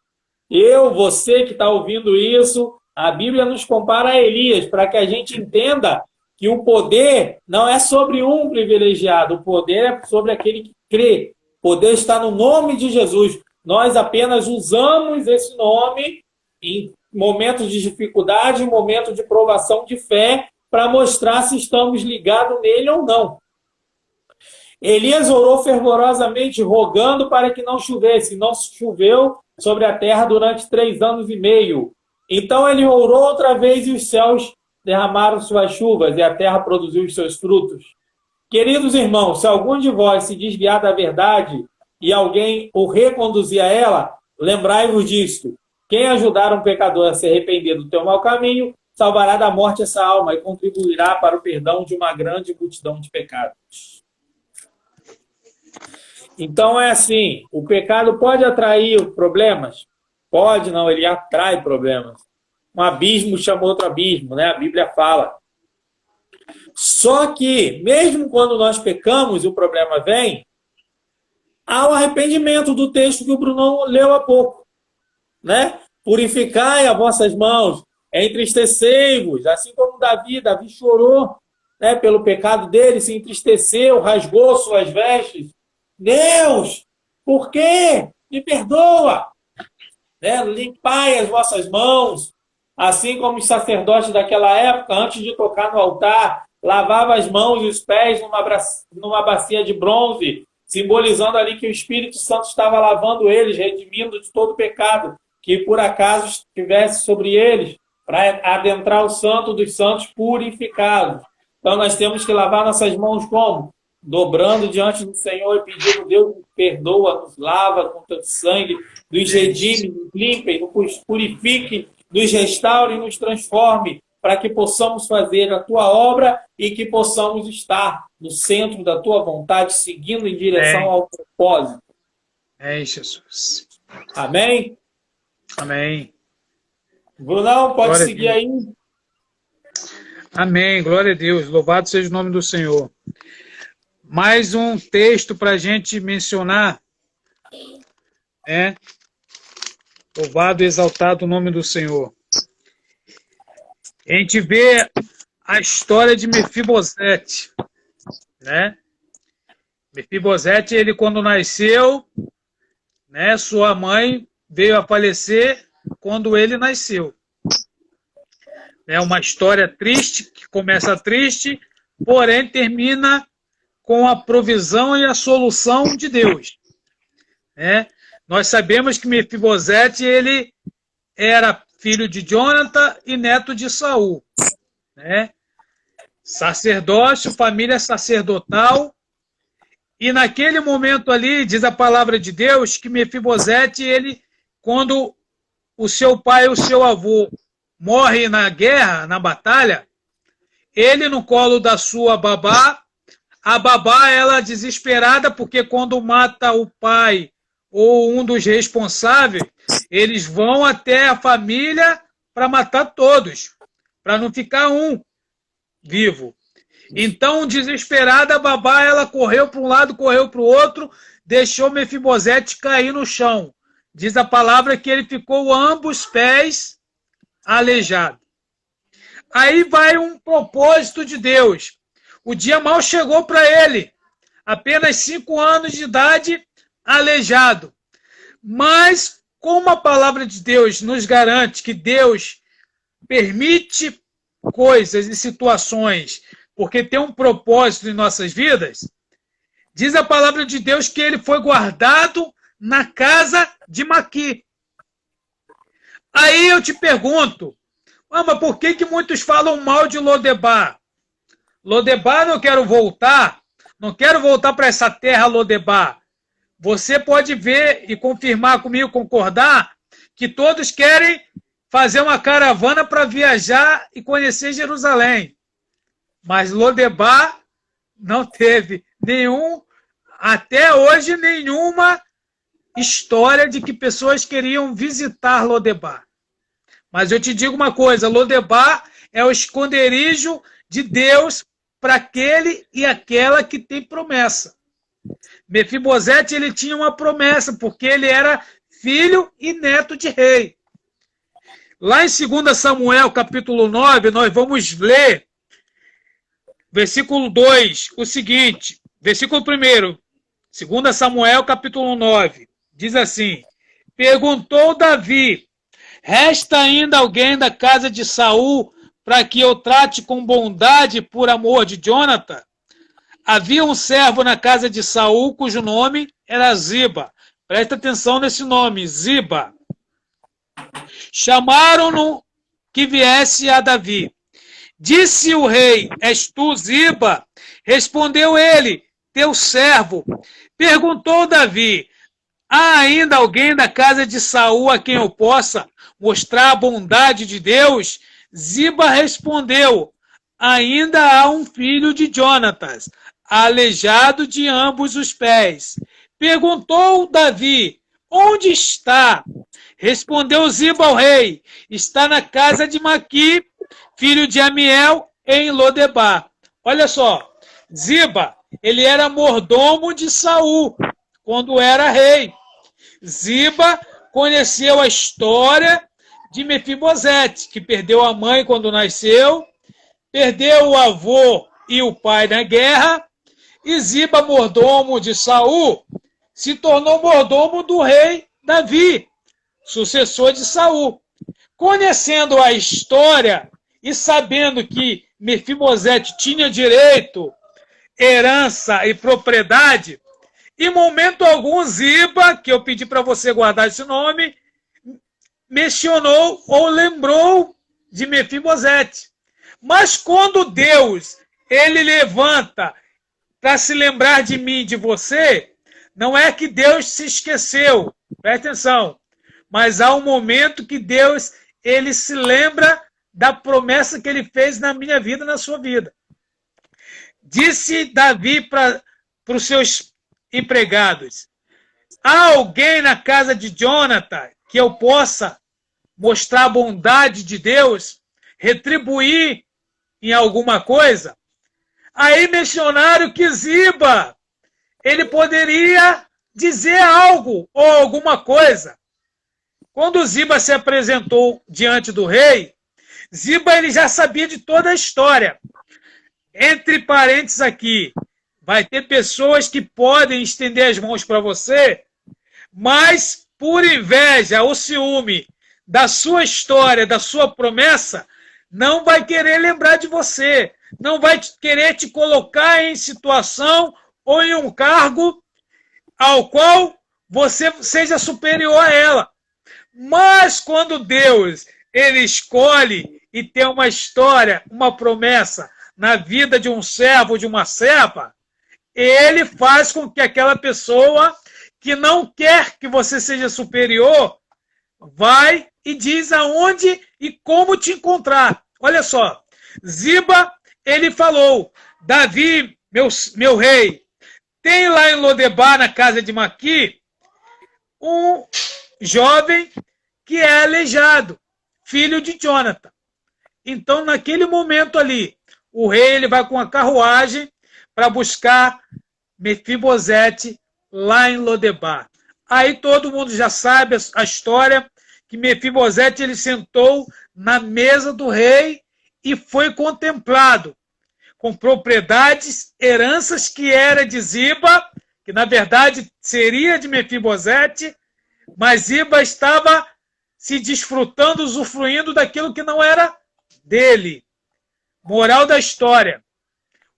Você que está ouvindo isso, a Bíblia nos compara a Elias, para que a gente entenda que o poder não é sobre um privilegiado, o poder é sobre aquele que crê. O poder está no nome de Jesus. Nós apenas usamos esse nome em momentos de dificuldade, em momentos de provação de fé, para mostrar se estamos ligados nele ou não. Elias orou fervorosamente, rogando para que não chovesse. Não choveu sobre a terra durante 3 anos e meio. Então ele orou outra vez e os céus derramaram suas chuvas e a terra produziu os seus frutos. Queridos irmãos, se algum de vós se desviar da verdade e alguém o reconduzir a ela, lembrai-vos disto. Quem ajudar um pecador a se arrepender do teu mau caminho, salvará da morte essa alma e contribuirá para o perdão de uma grande multidão de pecados. Então é assim, o pecado pode atrair problemas? Pode não, ele atrai problemas. Um abismo chama outro abismo, né? A Bíblia fala. Só que, mesmo quando nós pecamos e o problema vem, ao arrependimento do texto que o Brunão leu há pouco, né? Purificai as vossas mãos, entristecei-vos, assim como Davi chorou, né, pelo pecado dele, se entristeceu, rasgou suas vestes. Deus, por quê? Me perdoa, né? Limpai as vossas mãos, assim como os sacerdotes daquela época, antes de tocar no altar, lavavam as mãos e os pés numa bacia de bronze, simbolizando ali que o Espírito Santo estava lavando eles, redimindo de todo pecado que por acaso estivesse sobre eles, para adentrar o santo dos santos purificados. Então nós temos que lavar nossas mãos como? Dobrando diante do Senhor e pedindo: Deus nos perdoa, nos lava com teu sangue, nos redime, nos limpe, nos purifique, nos restaure e nos transforme, para que possamos fazer a tua obra e que possamos estar no centro da tua vontade, seguindo em direção ao propósito. Amém, Jesus. Amém? Amém. Brunão, pode seguir aí. Amém, glória a Deus, louvado seja o nome do Senhor. Mais um texto para a gente mencionar, né? Louvado e exaltado o nome do Senhor. A gente vê a história de Mefibosete, né? Mefibosete, ele quando nasceu, né, sua mãe veio a falecer quando ele nasceu. É uma história triste, que começa triste, porém termina com a provisão e a solução de Deus. Nós sabemos que Mefibosete, ele era filho de Jonathan e neto de Saul. Sacerdócio, família sacerdotal. E naquele momento ali, diz a palavra de Deus, que Mefibosete, ele, quando o seu pai e o seu avô morrem na guerra, na batalha, ele no colo da sua babá, a babá, ela desesperada, porque quando mata o pai ou um dos responsáveis, eles vão até a família para matar todos, para não ficar um vivo. Então, desesperada, a babá, ela correu para um lado, correu para o outro, deixou Mefibosete cair no chão. Diz a palavra que ele ficou ambos pés aleijado. Aí vai um propósito de Deus. O dia mal chegou para ele. Apenas 5 anos de idade, aleijado. Mas, como a palavra de Deus nos garante que Deus permite coisas e situações porque tem um propósito em nossas vidas, diz a palavra de Deus que ele foi guardado na casa de Maqui. Aí eu te pergunto, mas por que muitos falam mal de Lodebar? Lodebar, não quero voltar para essa terra Lodebar. Você pode ver e confirmar comigo, concordar, que todos querem fazer uma caravana para viajar e conhecer Jerusalém. Mas Lodebar não teve até hoje, nenhuma história de que pessoas queriam visitar Lodebar. Mas eu te digo uma coisa, Lodebar é o esconderijo de Deus para aquele e aquela que tem promessa. Mefibosete, ele tinha uma promessa, porque ele era filho e neto de rei. Lá em 2 Samuel, capítulo 9, nós vamos ler versículo 2, o seguinte, versículo 1, 2 Samuel, capítulo 9, diz assim: perguntou Davi, resta ainda alguém da casa de Saul para que eu trate com bondade por amor de Jonathan? Havia um servo na casa de Saul cujo nome era Ziba. Presta atenção nesse nome, Ziba. Chamaram-no que viesse a Davi. Disse o rei, és tu, Ziba? Respondeu ele, teu servo. Perguntou Davi, há ainda alguém da casa de Saul a quem eu possa mostrar a bondade de Deus? Ziba respondeu, ainda há um filho de Jonatas, aleijado de ambos os pés. Perguntou Davi, onde está? Respondeu Ziba ao rei, está na casa de Maqui, filho de Amiel, em Lodebar. Olha só, Ziba, ele era mordomo de Saul, quando era rei. Ziba conheceu a história de Mefibosete, que perdeu a mãe quando nasceu, perdeu o avô e o pai na guerra, e Ziba, mordomo de Saul, se tornou mordomo do rei Davi, sucessor de Saul. Conhecendo a história e sabendo que Mefibosete tinha direito, herança e propriedade, em momento algum Ziba, que eu pedi para você guardar esse nome, mencionou ou lembrou de Mefibosete. Mas quando Deus ele levanta para se lembrar de mim e de você, não é que Deus se esqueceu, presta atenção, mas há um momento que Deus ele se lembra da promessa que ele fez na minha vida e na sua vida. Disse Davi para os seus empregados: há alguém na casa de Jonathan que eu possa mostrar a bondade de Deus, retribuir em alguma coisa? Aí mencionaram que Ziba, ele poderia dizer algo ou alguma coisa. Quando Ziba se apresentou diante do rei, Ziba ele já sabia de toda a história. Entre parênteses aqui, vai ter pessoas que podem estender as mãos para você, mas por inveja ou ciúme da sua história, da sua promessa, não vai querer lembrar de você, não vai querer te colocar em situação ou em um cargo ao qual você seja superior a ela. Mas quando Deus ele escolhe e tem uma história, uma promessa na vida de um servo ou de uma serva, ele faz com que aquela pessoa que não quer que você seja superior vai e diz aonde e como te encontrar. Olha só, Ziba, ele falou: Davi, meu rei, tem lá em Lodebar, na casa de Maqui, um jovem que é aleijado, filho de Jonathan. Então, naquele momento ali, o rei ele vai com a carruagem para buscar Mefibosete lá em Lodebar. Aí todo mundo já sabe a história, que Mefibosete ele sentou na mesa do rei e foi contemplado com propriedades, heranças que era de Ziba, que na verdade seria de Mefibosete, mas Ziba estava se desfrutando, usufruindo daquilo que não era dele. Moral da história: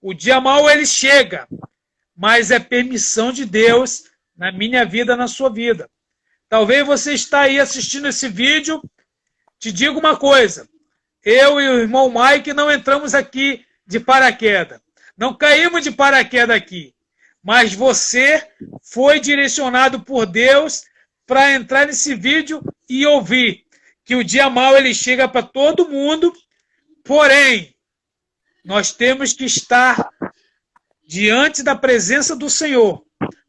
o dia mau ele chega, mas é permissão de Deus na minha vida, na sua vida. Talvez você está aí assistindo esse vídeo, te digo uma coisa: eu e o irmão Mike não entramos aqui de paraquedas, não caímos de paraquedas aqui, mas você foi direcionado por Deus para entrar nesse vídeo e ouvir que o dia mau ele chega para todo mundo, porém, nós temos que estar diante da presença do Senhor,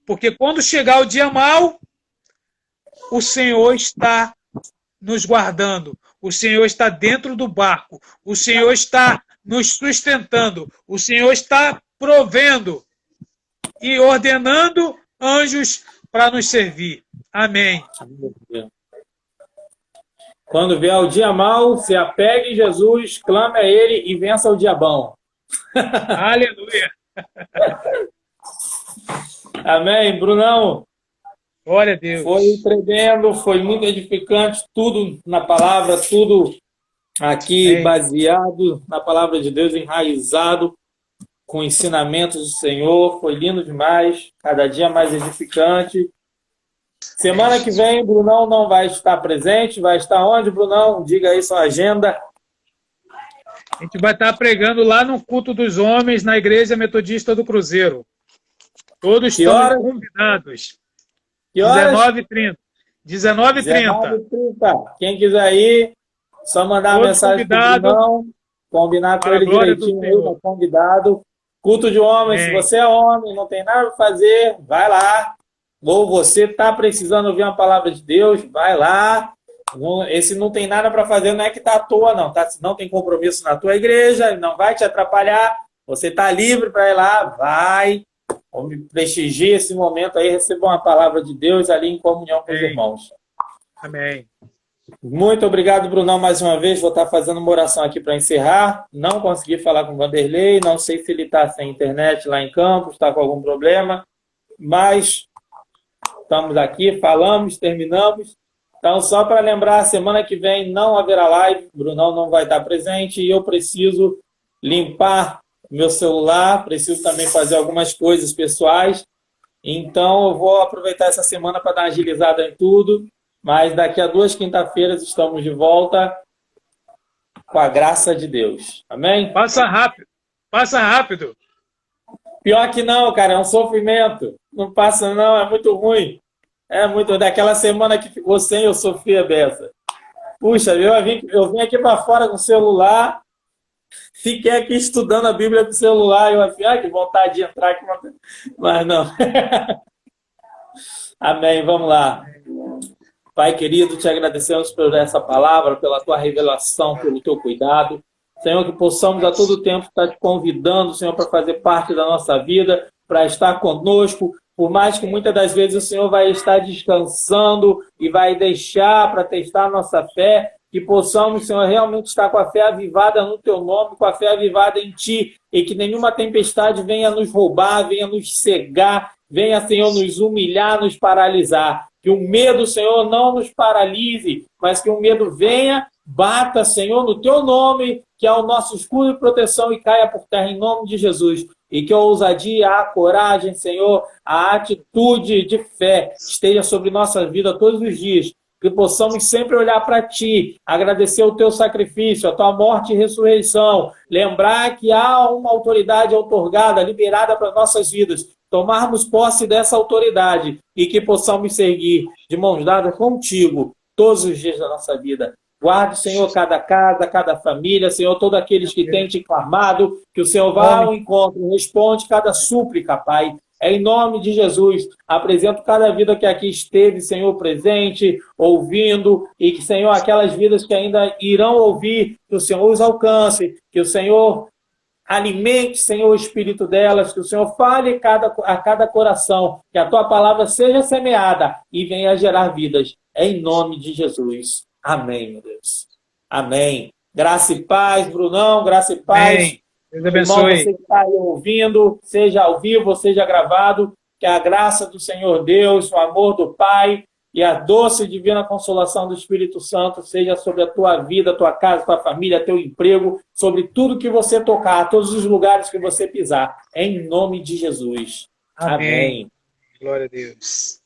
porque quando chegar o dia mau, o Senhor está nos guardando, o Senhor está dentro do barco, o Senhor está nos sustentando, o Senhor está provendo e ordenando anjos para nos servir. Amém. Quando vier o dia mau, se apegue em Jesus, clame a Ele e vença o dia bom. Aleluia. Amém, Brunão. Glória a Deus. Foi tremendo, foi muito edificante, tudo na palavra, tudo aqui baseado na palavra de Deus, enraizado com ensinamentos do Senhor. Foi lindo demais, cada dia mais edificante. Semana que vem, Brunão não vai estar presente. Vai estar onde, Brunão? Diga aí sua agenda. A gente vai estar pregando lá no Culto dos Homens, na Igreja Metodista do Cruzeiro. Todos estão convidados. Que horas? 19h30. 19h30. Quem quiser ir, só mandar uma mensagem para o Brunão, combinar com ele direitinho aí, tá convidado. Culto de homens, se você é homem, não tem nada para fazer, vai lá. Ou você está precisando ouvir uma palavra de Deus, vai lá. Esse não tem nada para fazer, não é que está à toa, não. Não tem compromisso na tua igreja, não vai te atrapalhar. Você está livre para ir lá, vai. Prestigie esse momento aí, receba uma palavra de Deus ali em comunhão com os irmãos. Amém. Muito obrigado, Brunão, mais uma vez. Vou estar fazendo uma oração aqui para encerrar. Não consegui falar com o Vanderlei, não sei se ele está sem internet lá em Campos, está com algum problema, mas estamos aqui, falamos, terminamos. Então, só para lembrar, semana que vem não haverá live, o Brunão não vai estar presente e eu preciso limpar meu celular, preciso também fazer algumas coisas pessoais. Então, eu vou aproveitar essa semana para dar uma agilizada em tudo. Mas daqui a 2 quinta-feiras estamos de volta com a graça de Deus. Amém? Passa rápido. Passa rápido. Pior que não, cara. É um sofrimento. Não passa não, é muito ruim. É muito. Daquela semana que ficou sem, eu sofri a beça. Puxa, eu vim aqui para fora com o celular, fiquei aqui estudando a Bíblia com o celular. Eu falei, que vontade de entrar aqui. Mas não. Amém, vamos lá. Pai querido, te agradecemos por essa palavra, pela tua revelação, pelo teu cuidado. Senhor, que possamos a todo tempo estar te convidando, Senhor, para fazer parte da nossa vida, para estar conosco, por mais que muitas das vezes o Senhor vai estar descansando e vai deixar para testar a nossa fé, que possamos, Senhor, realmente estar com a fé avivada no teu nome, com a fé avivada em ti, e que nenhuma tempestade venha nos roubar, venha nos cegar, venha, Senhor, nos humilhar, nos paralisar. Que o medo, Senhor, não nos paralise, mas que o medo venha, bata, Senhor, no teu nome, que é o nosso escudo e proteção, e caia por terra em nome de Jesus. E que a ousadia, a coragem, Senhor, a atitude de fé esteja sobre nossa vida todos os dias. Que possamos sempre olhar para ti, agradecer o teu sacrifício, a tua morte e ressurreição, lembrar que há uma autoridade outorgada, liberada para nossas vidas, tomarmos posse dessa autoridade e que possamos seguir de mãos dadas contigo todos os dias da nossa vida. Guarde, Senhor, cada casa, cada família, Senhor, todos aqueles que têm te clamado, que o Senhor vá ao encontro, responde cada súplica, Pai. É em nome de Jesus, apresento cada vida que aqui esteve, Senhor, presente, ouvindo, e que, Senhor, aquelas vidas que ainda irão ouvir, que o Senhor os alcance, que o Senhor alimente, Senhor, o espírito delas, que o Senhor fale a cada coração, que a tua palavra seja semeada e venha a gerar vidas. É em nome de Jesus. Amém, meu Deus. Amém. Graça e paz, Brunão, graça e paz. Amém. Deus abençoe. Irmão, você que está aí ouvindo, seja ao vivo, seja gravado, que a graça do Senhor Deus, o amor do Pai e a doce e divina consolação do Espírito Santo seja sobre a tua vida, tua casa, tua família, teu emprego, sobre tudo que você tocar, todos os lugares que você pisar, em nome de Jesus. Amém. Amém. Glória a Deus.